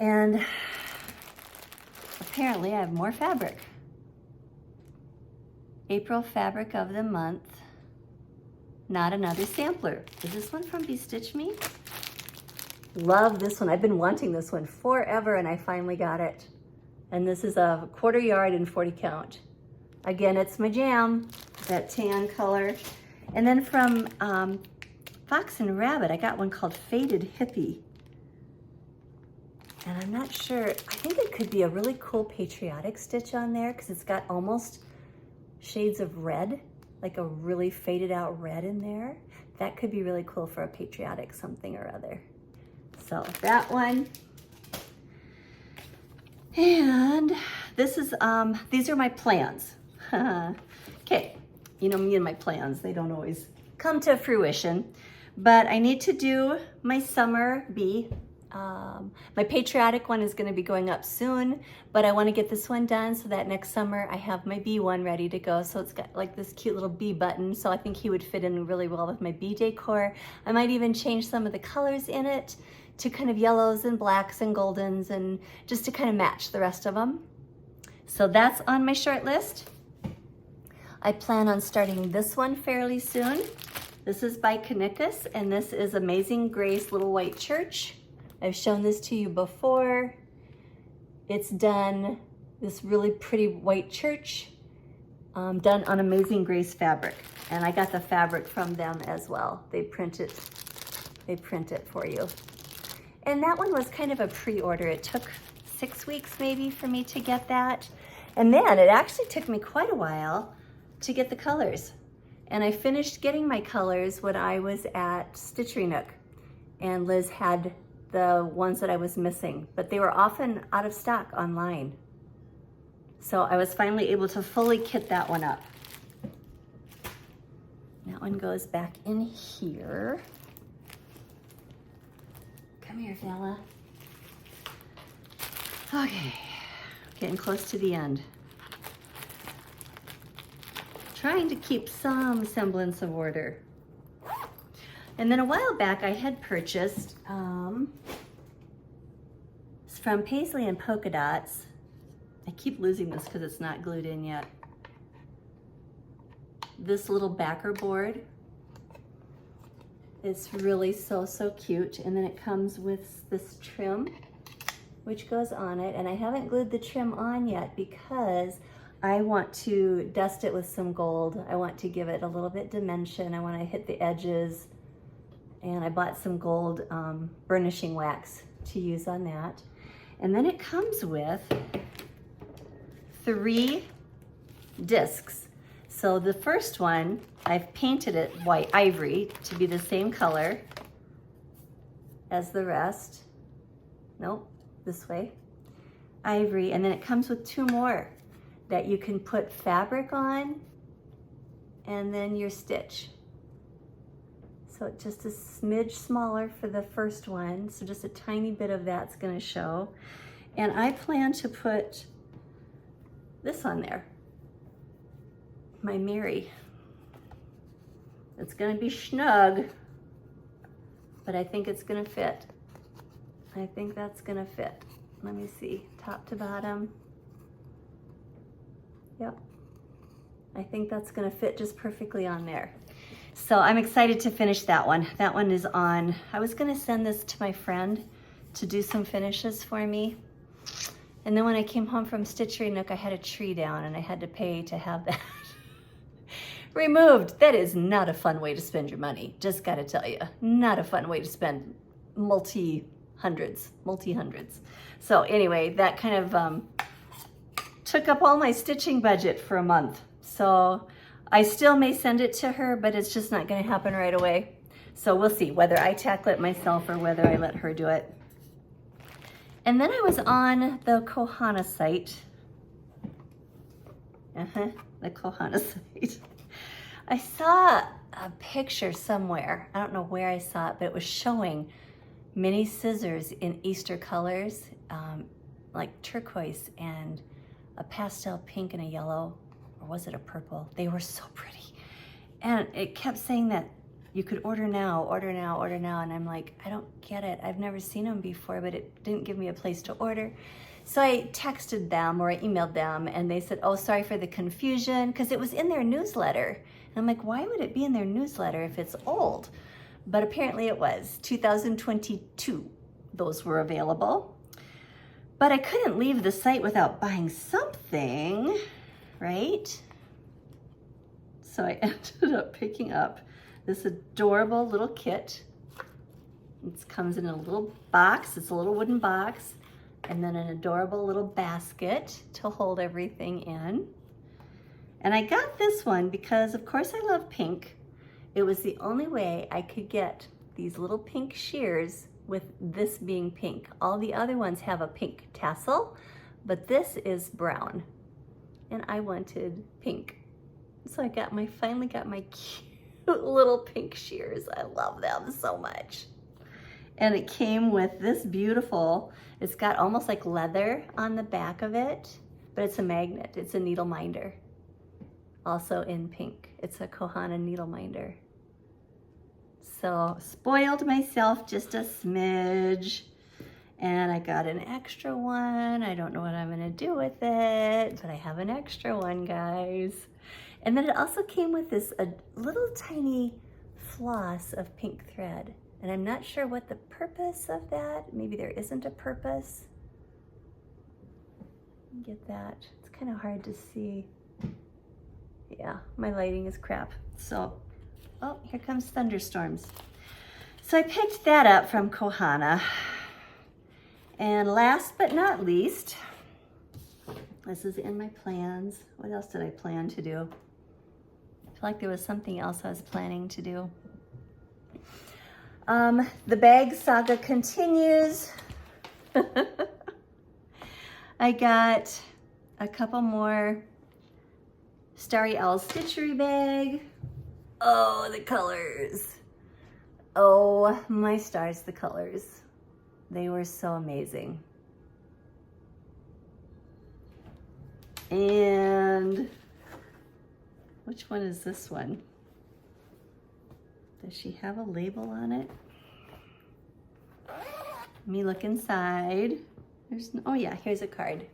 And apparently I have more fabric. April fabric of the month. Not another sampler. Is this one from Stitch Me? Love this one. I've been wanting this one forever, and I finally got it. And this is a 1/4 yard and 40 count. Again, it's my jam, that tan color. And then from Fox and Rabbit, I got one called Faded Hippie. And I'm not sure, I think it could be a really cool patriotic stitch on there because it's got almost shades of red, like a really faded out red in there. That could be really cool for a patriotic something or other. So that one. And this is, these are my plans. Okay, you know me and my plans, they don't always come to fruition, but I need to do my summer bee. My patriotic one is going to be going up soon, but I want to get this one done so that next summer I have my bee one ready to go. So it's got like this cute little bee button, so I think he would fit in really well with my bee decor. I might even change some of the colors in it to kind of yellows and blacks and goldens, and just to kind of match the rest of them. So that's on my short list. I plan on starting this one fairly soon. This is by Kanikas, and this is Amazing Grace Little White Church. I've shown this to you before. It's done, this really pretty white church, done on Amazing Grace fabric. And I got the fabric from them as well. They print it for you. And that one was kind of a pre-order. It took 6 weeks maybe for me to get that. And then it actually took me quite a while to get the colors. And I finished getting my colors when I was at Stitchery Nook. And Liz had the ones that I was missing, but they were often out of stock online. So I was finally able to fully kit that one up. That one goes back in here. Come here, fella. Okay, getting close to the end. trying to keep some semblance of order. And then a while back I had purchased from Paisley and Polka Dots. I keep losing this because it's not glued in yet. This little backer board. It's really so cute. And then it comes with this trim which goes on it. And I haven't glued the trim on yet because I want to dust it with some gold. I want to give it a little bit dimension. I want to hit the edges. And I bought some gold burnishing wax to use on that. And then it comes with 3 discs. So the first one, I've painted it white ivory to be the same color as the rest. Nope, this way. Ivory, and then it comes with 2 more that you can put fabric on and then your stitch. So it's just a smidge smaller for the first one. So just a tiny bit of that's gonna show. And I plan to put this on there. My Mary. It's gonna be snug, but I think it's gonna fit. I think that's gonna fit. Let me see, top to bottom. Yep. I think that's gonna fit just perfectly on there. So I'm excited to finish that one. That one is on. I was gonna send this to my friend to do some finishes for me. And then when I came home from Stitchery Nook, I had a tree down and I had to pay to have that removed. That is not a fun way to spend your money. Just gotta tell you, not a fun way to spend multi-hundreds. So anyway, that kind of took up all my stitching budget for a month. So I still may send it to her, but it's just not gonna happen right away. So we'll see whether I tackle it myself or whether I let her do it. And then I was on the Kohana site. The Kohana site. I saw a picture somewhere. I don't know where I saw it, but it was showing mini scissors in Easter colors, like turquoise and a pastel pink and a yellow, or was it a purple? They were so pretty. And it kept saying that you could order now, order now, order now. And I'm like, I don't get it. I've never seen them before, but it didn't give me a place to order. So I texted them or I emailed them and they said, oh, sorry for the confusion, because it was in their newsletter. And I'm like, why would it be in their newsletter if it's old? But apparently it was 2022. Those were available. But I couldn't leave the site without buying something, right? So I ended up picking up this adorable little kit. It comes in a little box. It's a little wooden box. And then an adorable little basket to hold everything in. And I got this one because, of course, I love pink. It was the only way I could get these little pink shears with this being pink. All the other ones have a pink tassel, but this is brown. And I wanted pink. So I finally got my cute little pink shears. I love them so much. And it came with this beautiful, it's got almost like leather on the back of it, but it's a magnet. It's a needle minder. Also in pink. It's a Kohana needle minder. So spoiled myself just a smidge. And I got an extra one. I don't know what I'm gonna do with it, but I have an extra one, guys. And then it also came with this a little tiny floss of pink thread. And I'm not sure what the purpose of that. Maybe there isn't a purpose. Get that. It's kind of hard to see. Yeah, my lighting is crap. So, oh, here comes thunderstorms. So I picked that up from Kohana. And last but not least, this is in my plans. What else did I plan to do? I feel like there was something else I was planning to do. The bag saga continues. I got a couple more Starry Owl Stitchery bag. Oh, the colors. Oh, my stars, the colors. They were so amazing. And Which one is this one? Does she have a label on it? Let me look inside. There's no, oh yeah, here's a card.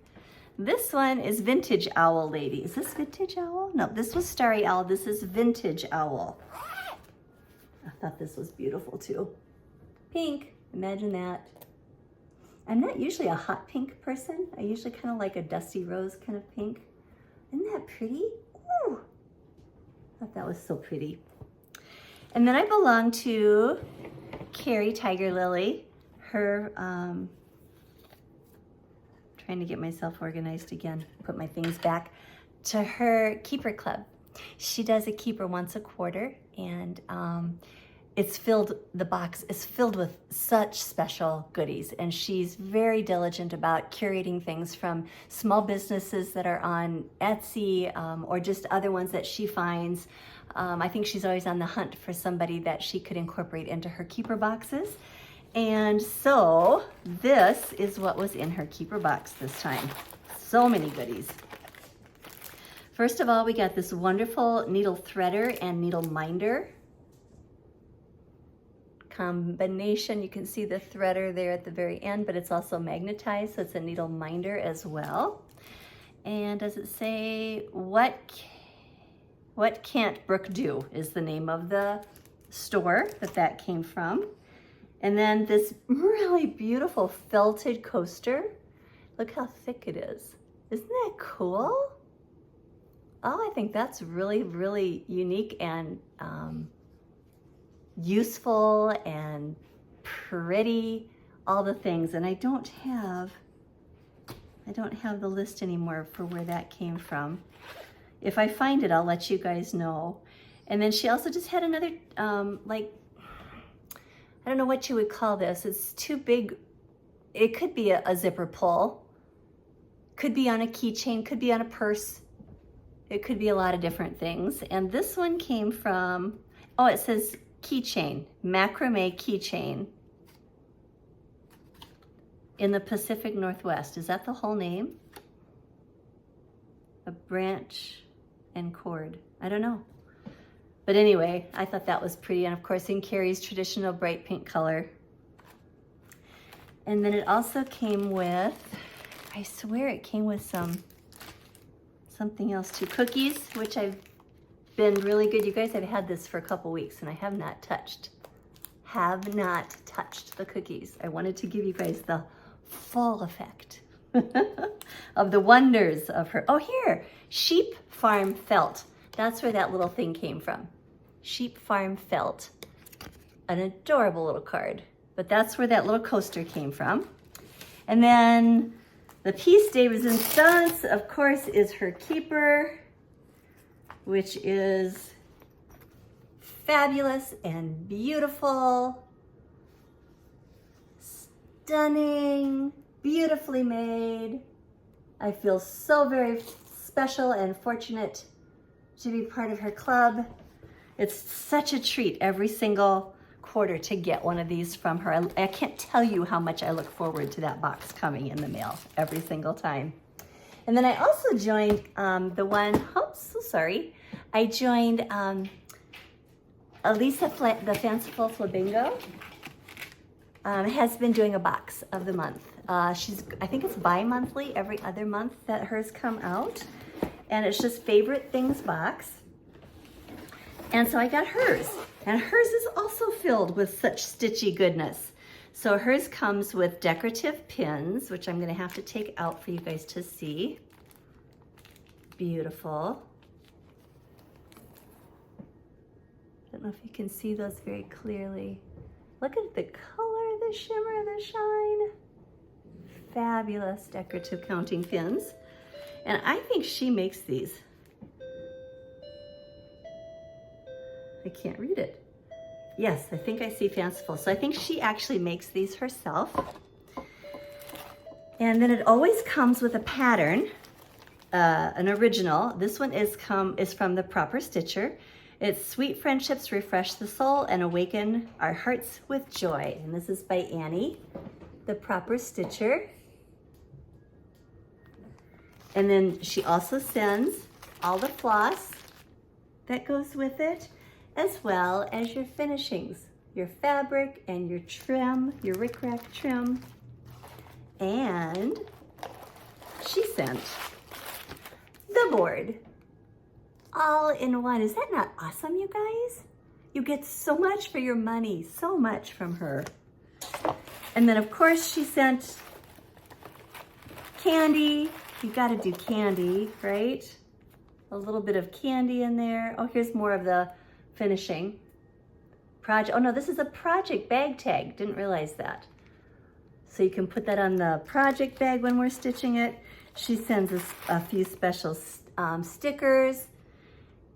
This one is Vintage Owl Lady. Is this Vintage Owl? No, this was Starry Owl. This is Vintage Owl. I thought this was beautiful too. Pink, imagine that. I'm not usually a hot pink person. I usually kind of like a dusty rose kind of pink. Isn't that pretty? Ooh, I thought that was so pretty. And then I belong to Kari Tiger Lily. Her, trying to get myself organized again, put my things back, to her keeper club. She does a keeper once a quarter, and it's filled, the box is filled with such special goodies, and she's very diligent about curating things from small businesses that are on Etsy or just other ones that she finds. I think she's always on the hunt for somebody that she could incorporate into her keeper boxes. And so this is what was in her keeper box this time. So many goodies. First of all, we got this wonderful needle threader and needle minder combination. You can see the threader there at the very end, but it's also magnetized, so it's a needle minder as well. And does it say, What Can't Brooke Do is the name of the store that came from. And then this really beautiful felted coaster. Look how thick it is. Isn't that cool? Oh, I think that's really, really unique and useful and pretty, all the things. And I don't have the list anymore for where that came from. If I find it, I'll let you guys know. And then she also just had another, like, I don't know what you would call this. It's too big. It could be a zipper pull. Could be on a keychain, could be on a purse. It could be a lot of different things. And this one came from, oh, it says keychain, macrame keychain in the Pacific Northwest. Is that the whole name? A branch and cord. I don't know. But anyway, I thought that was pretty. And of course, in Kari's traditional bright pink color. And then it also came with, I swear it came with something else too. Cookies, which I've been really good. You guys have had this for a couple weeks and I have not touched the cookies. I wanted to give you guys the full effect of the wonders of her. Oh, here, Sheep Farm Felt. That's where that little thing came from. Sheep Farm Felt. An adorable little card. But that's where that little coaster came from. And then the piece de resistance, of course, is her keeper, which is fabulous and beautiful, stunning, beautifully made. I feel so very special and fortunate to be part of her club. It's such a treat every single quarter to get one of these from her. I can't tell you how much I look forward to that box coming in the mail every single time. And then I also joined the one, oh, so sorry. I joined Elisa, the Fanciful Flamingo, has been doing a box of the month. I think it's bi-monthly, every other month that hers come out. And it's just favorite things box. And so I got hers. And hers is also filled with such stitchy goodness. So hers comes with decorative pins, which I'm gonna have to take out for you guys to see. Beautiful. I don't know if you can see those very clearly. Look at the color, the shimmer, the shine. Fabulous decorative counting pins. And I think she makes these. I can't read it. Yes, I think I see Fanciful. So I think she actually makes these herself. And then it always comes with a pattern, an original. This one is from the Proper Stitcher. It's Sweet Friendships Refresh the Soul and Awaken Our Hearts with Joy. And this is by Annie, the Proper Stitcher. And then she also sends all the floss that goes with it, as well as your finishings, your fabric and your trim, your rickrack trim. And she sent the board all in one. Is that not awesome, you guys? You get so much for your money, so much from her. And then of course she sent candy. You gotta do candy, right? A little bit of candy in there. Oh, here's more of the finishing. Project, oh no, this is a project bag tag. Didn't realize that. So you can put that on the project bag when we're stitching it. She sends us a few special stickers.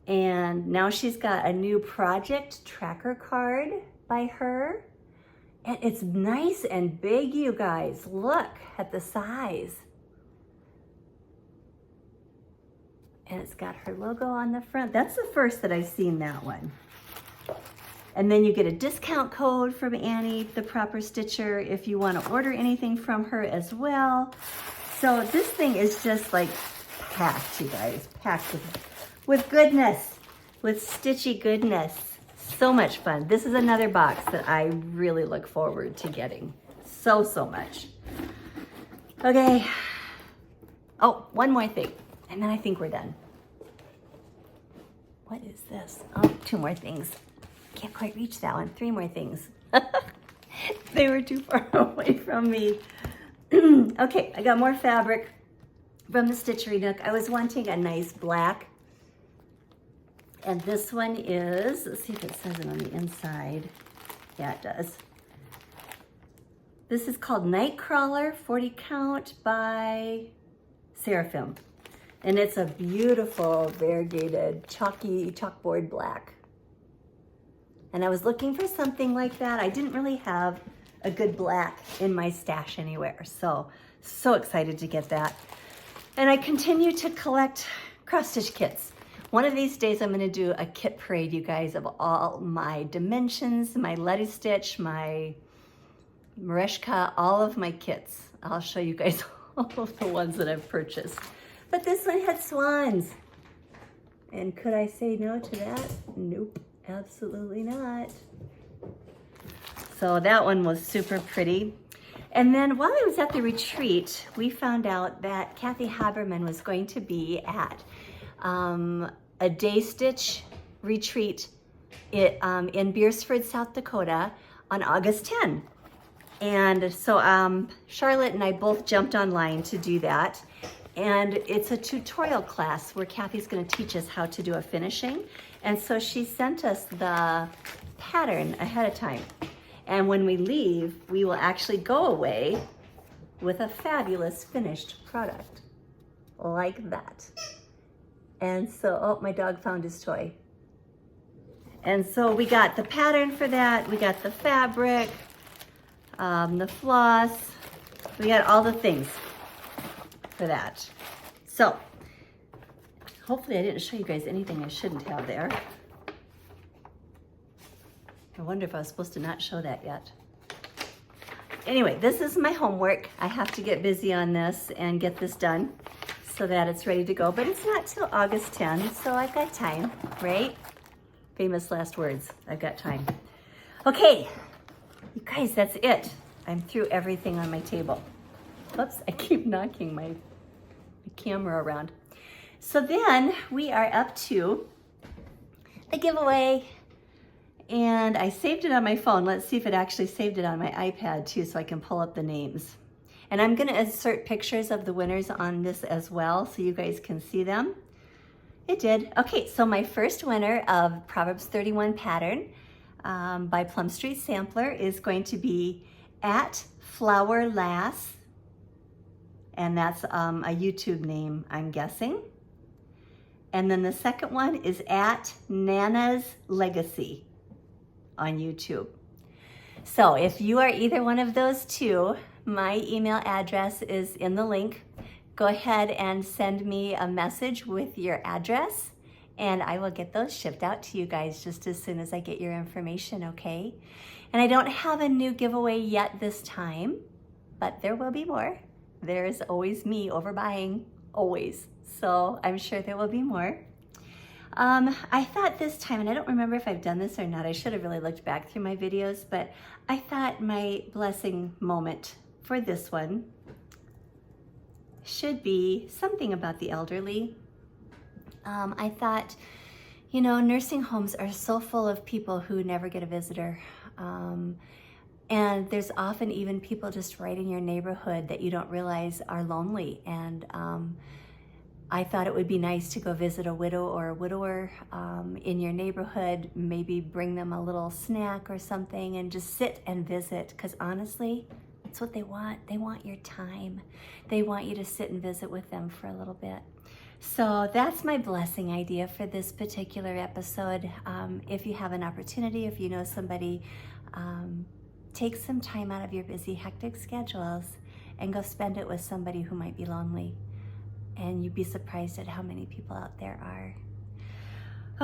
And now she's got a new project tracker card by her. And it's nice and big, you guys. Look at the size. And it's got her logo on the front. That's the first that I've seen that one. And then you get a discount code from Annie, the Proper Stitcher, if you want to order anything from her as well. So this thing is just like packed, you guys, packed with goodness, with stitchy goodness. So much fun. This is another box that I really look forward to getting. So much. Okay. Oh, one more thing, and then I think we're done. What is this? Oh, two more things. Can't quite reach that one. Three more things. They were too far away from me. Okay, I got more fabric from the Stitchery Nook. I was wanting a nice black. And this one is, let's see if it says it on the inside. Yeah, it does. This is called Nightcrawler 40 count by Seraphim. And it's a beautiful variegated chalkboard black. And I was looking for something like that. I didn't really have a good black in my stash anywhere. So excited to get that. And I continue to collect cross stitch kits. One of these days I'm gonna do a kit parade, you guys, of all my dimensions, my LindyStitch, my Mereshka, all of my kits. I'll show you guys all of the ones that I've purchased. But this one had swans. And could I say no to that? Nope, absolutely not. So that one was super pretty. And then while I was at the retreat, we found out that Kathy Haberman was going to be at a day stitch retreat in Beersford, South Dakota on August 10. And so Charlotte and I both jumped online to do that. And it's a tutorial class where Kathy's gonna teach us how to do a finishing. And so she sent us the pattern ahead of time. And when we leave, we will actually go away with a fabulous finished product like that. And so, oh, my dog found his toy. And so we got the pattern for that. We got the fabric, the floss. We got all the things for that. So hopefully I didn't show you guys anything I shouldn't have there. I wonder if I was supposed to not show that yet. Anyway, this is my homework. I have to get busy on this and get this done so that it's ready to go, but it's not till August 10, so I've got time, right? Famous last words, I've got time. Okay, you guys, that's it. I'm through everything on my table. Oops, I keep knocking my camera around. So then we are up to the giveaway, and I saved it on my phone. Let's see if it actually saved it on my iPad too, so I can pull up the names. And I'm gonna insert pictures of the winners on this as well, so you guys can see them. It did. Okay, so my first winner of Proverbs 31 pattern by Plum Street Sampler is going to be at Flower Lass, and that's a YouTube name, I'm guessing. And then the second one is at Nana's Legacy on YouTube. So if you are either one of those two, my email address is in the link. Go ahead and send me a message with your address, and I will get those shipped out to you guys just as soon as I get your information, okay? And I don't have a new giveaway yet this time, but there will be more. There's always me overbuying, always. So I'm sure there will be more. I thought this time, and I don't remember if I've done this or not, I should have really looked back through my videos, but I thought my blessing moment for this one should be something about the elderly. I thought, you know, nursing homes are so full of people who never get a visitor. And there's often even people just right in your neighborhood that you don't realize are lonely. And I thought it would be nice to go visit a widow or a widower in your neighborhood, maybe bring them a little snack or something and just sit and visit, because honestly, that's what they want. They want your time. They want you to sit and visit with them for a little bit. So that's my blessing idea for this particular episode. If you have an opportunity, if you know somebody, take some time out of your busy, hectic schedules and go spend it with somebody who might be lonely. And you'd be surprised at how many people out there are.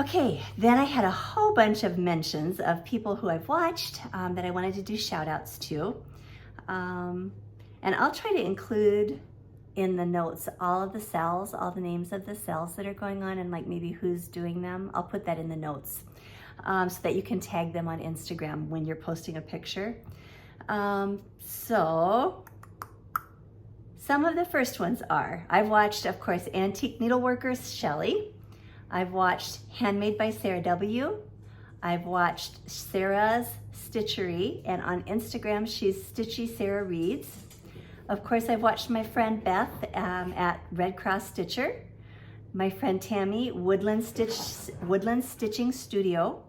Okay, then I had a whole bunch of mentions of people who I've watched that I wanted to do shout outs to. And I'll try to include in the notes all of the SALs, all the names of the SALs that are going on and like maybe who's doing them. I'll put that in the notes so that you can tag them on Instagram when you're posting a picture. So some of the first ones are, I've watched, of course, Antique Needleworkers Shelly. I've watched Handmade by Sarah W. I've watched Sarah's Stitchery, and on Instagram, she's Stitchysarahreads. Of course, I've watched my friend Beth at Red Cross Stitcher, my friend Tami, Woodland Stitching Studio,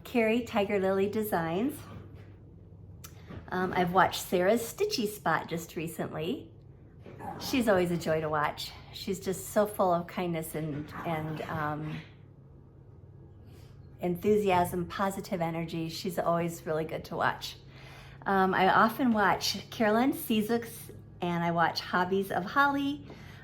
Kari, Tiger Lily Designs. I've watched Sarah's Stitchy Spot just recently. She's always a joy to watch. She's just so full of kindness and enthusiasm, positive energy. She's always really good to watch. I often watch Carolyn Seazook's, and I watch Hobbies of Holly.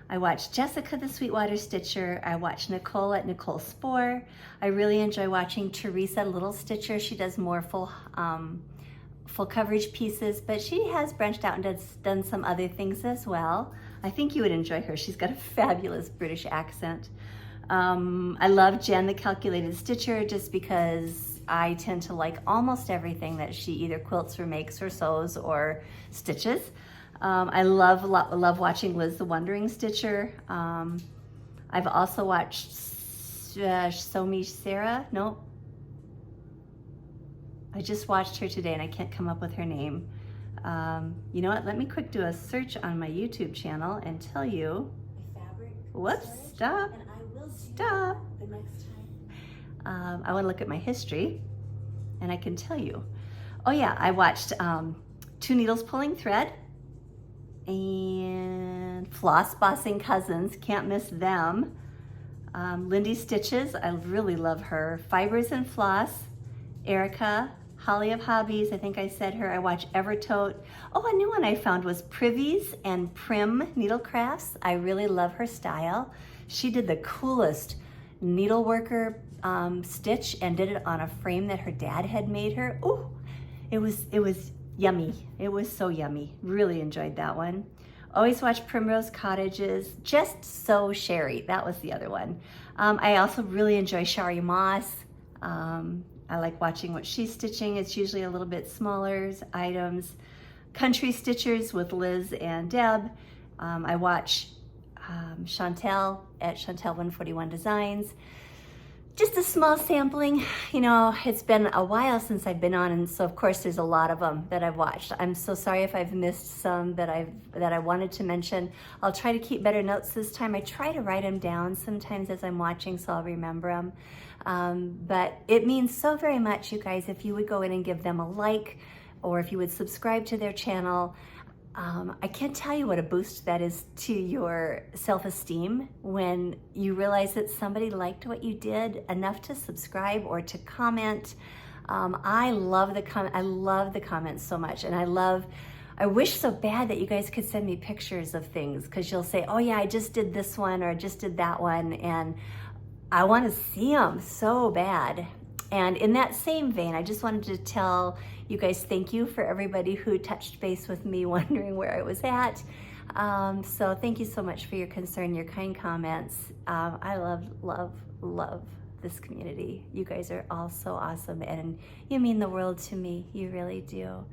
I watch Jessica the Sweetwater Stitcher. I watch Nicole at Nichol Spohr. I really enjoy watching Teresa Little Stitcher. She does more full coverage pieces, but she has branched out and done some other things as well. I think you would enjoy her. She's got a fabulous British accent. I love Jen the Calculated Stitcher just because I tend to like almost everything that she either quilts or makes or sews or stitches. I love watching Liz the Wandering Stitcher. I've also watched Somi Sarah. Nope. I just watched her today and I can't come up with her name. You know what? Let me quick do a search on my YouTube channel and tell you. Whoops, stop. And I will see Stop. you the next time. I want to look at my history and I can tell you. Oh yeah, I watched Two Needles Pulling Thread and Floss Bossing Cousins, can't miss them. LindyStitches, I really love her. Fibers and Floss, Erica, Holly of Hobbies, I think I said her. I watch Evertote. Oh, a new one I found was Privies and Prim Needlecrafts. I really love her style. She did the coolest needleworker stitch and did it on a frame that her dad had made her. Ooh, it was yummy. It was so yummy. Really enjoyed that one. Always watch Primrose Cottages. Just So Sherry, that was the other one. I also really enjoy Shari Moss. I like watching what she's stitching. It's usually a little bit smaller items. Country Stitchers with Liz and Deb. I watch Chantel at Chantel 141 Designs. Just a small sampling. You know, it's been a while since I've been on, and so of course there's a lot of them that I've watched. I'm so sorry if I've missed some that I wanted to mention. I'll try to keep better notes this time. I try to write them down sometimes as I'm watching, so I'll remember them. But it means so very much, you guys, if you would go in and give them a like, or if you would subscribe to their channel. I can't tell you what a boost that is to your self-esteem when you realize that somebody liked what you did enough to subscribe or to comment. I love the comments so much, and I wish so bad that you guys could send me pictures of things, because you'll say, oh yeah, I just did this one or I just did that one, and I want to see them so bad. And in that same vein, I just wanted to tell you guys thank you for everybody who touched base with me wondering where I was at. So thank you so much for your concern, your kind comments. I love this community. You guys are all so awesome and you mean the world to me. You really do.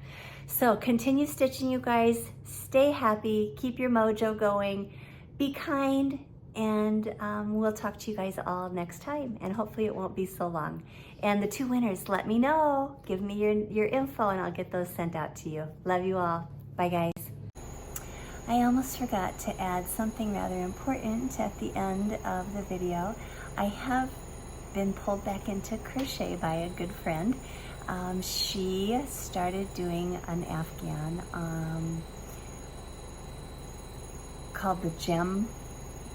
So continue stitching, you guys. Stay happy, keep your mojo going, be kind, and we'll talk to you guys all next time, and hopefully it won't be so long. And the 2 winners, let me know. Give me your info and I'll get those sent out to you. Love you all. Bye guys. I almost forgot to add something rather important at the end of the video. I have been pulled back into crochet by a good friend. She started doing an Afghan called the Gem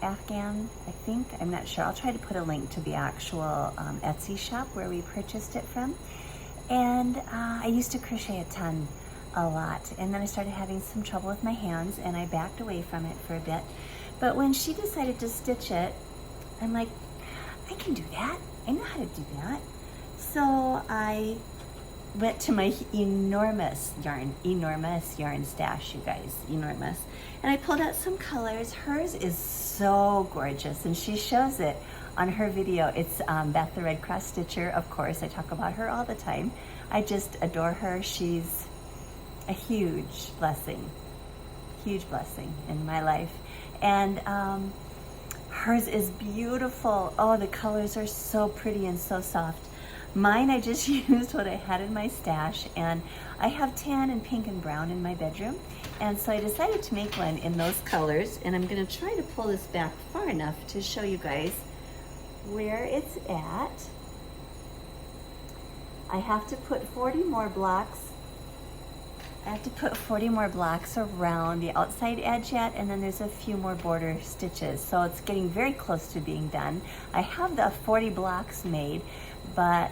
Afghan, I think. I'm not sure. I'll try to put a link to the actual Etsy shop where we purchased it from. And I used to crochet a lot, and then I started having some trouble with my hands and I backed away from it for a bit. But when she decided to stitch it, I'm like, I can do that. I know how to do that. So I went to my enormous yarn stash, you guys, enormous. And I pulled out some colors. Hers is so gorgeous, and she shows it on her video. It's Beth the Red Cross Stitcher, of course. I talk about her all the time. I just adore her. She's a huge blessing in my life. And hers is beautiful. Oh, the colors are so pretty and so soft. Mine, I just used what I had in my stash, and I have tan and pink and brown in my bedroom, and so I decided to make one in those colors, and I'm going to try to pull this back far enough to show you guys where it's at. I have to put 40 more blocks. I have to put 40 more blocks around the outside edge yet, and then there's a few more border stitches, so it's getting very close to being done. I have the 40 blocks made, but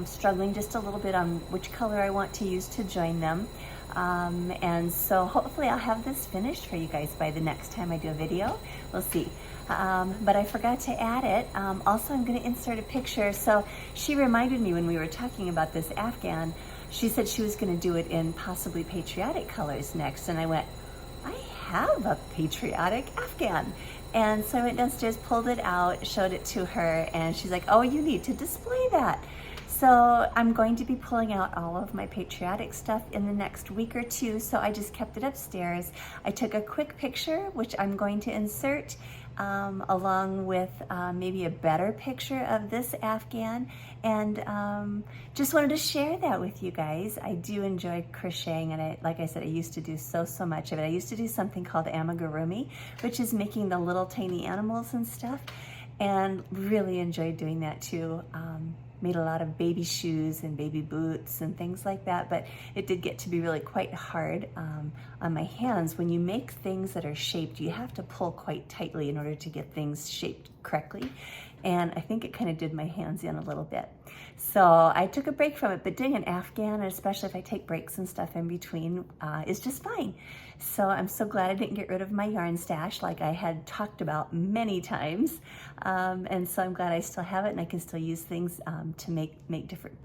struggling just a little bit on which color I want to use to join them. And so hopefully I'll have this finished for you guys by the next time I do a video. We'll see. But I forgot to add it. Also, I'm going to insert a picture. So she reminded me when we were talking about this Afghan, she said she was going to do it in possibly patriotic colors next. And I went, I have a patriotic Afghan. And so I went downstairs, pulled it out, showed it to her, and she's like, oh, you need to display that. So I'm going to be pulling out all of my patriotic stuff in the next week or two, so I just kept it upstairs. I took a quick picture, which I'm going to insert, along with maybe a better picture of this Afghan, and just wanted to share that with you guys. I do enjoy crocheting, and like I said, I used to do so much of it. I used to do something called amigurumi, which is making the little tiny animals and stuff, and really enjoyed doing that too. Made a lot of baby shoes and baby boots and things like that, but it did get to be really quite hard on my hands. When you make things that are shaped, you have to pull quite tightly in order to get things shaped correctly, and I think it kind of did my hands in a little bit. So I took a break from it, but doing an Afghan, especially if I take breaks and stuff in between, is just fine. So I'm so glad I didn't get rid of my yarn stash like I had talked about many times. And so I'm glad I still have it, and I can still use things to make different,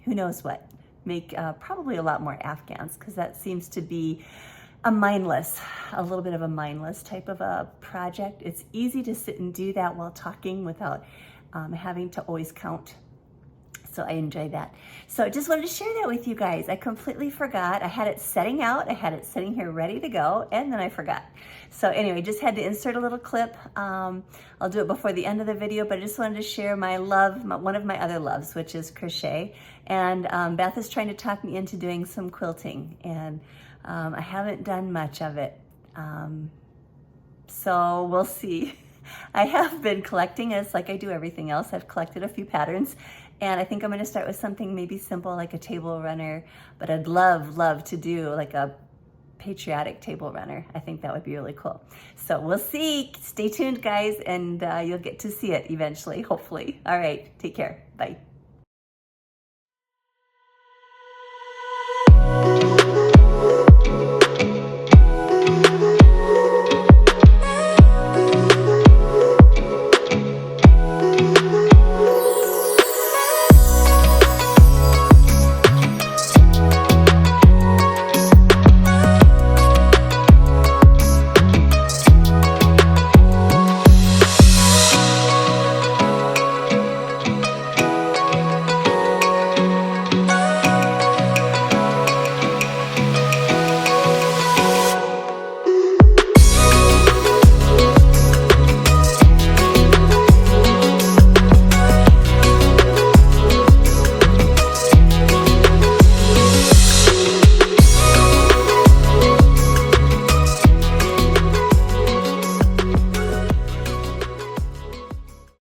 who knows what, make probably a lot more Afghans, because that seems to be a little bit of a mindless type of a project. It's easy to sit and do that while talking without having to always count. So I enjoy that. So I just wanted to share that with you guys. I completely forgot. I had it setting out. I had it sitting here ready to go, and then I forgot. So anyway, just had to insert a little clip. I'll do it before the end of the video, but I just wanted to share my love, one of my other loves, which is crochet. And Beth is trying to talk me into doing some quilting, and I haven't done much of it. So we'll see. I have been collecting, as like I do everything else. I've collected a few patterns, and I think I'm going to start with something maybe simple like a table runner, but I'd love to do like a patriotic table runner. I think that would be really cool. So we'll see. Stay tuned, guys, and you'll get to see it eventually, hopefully. All right, take care. Bye.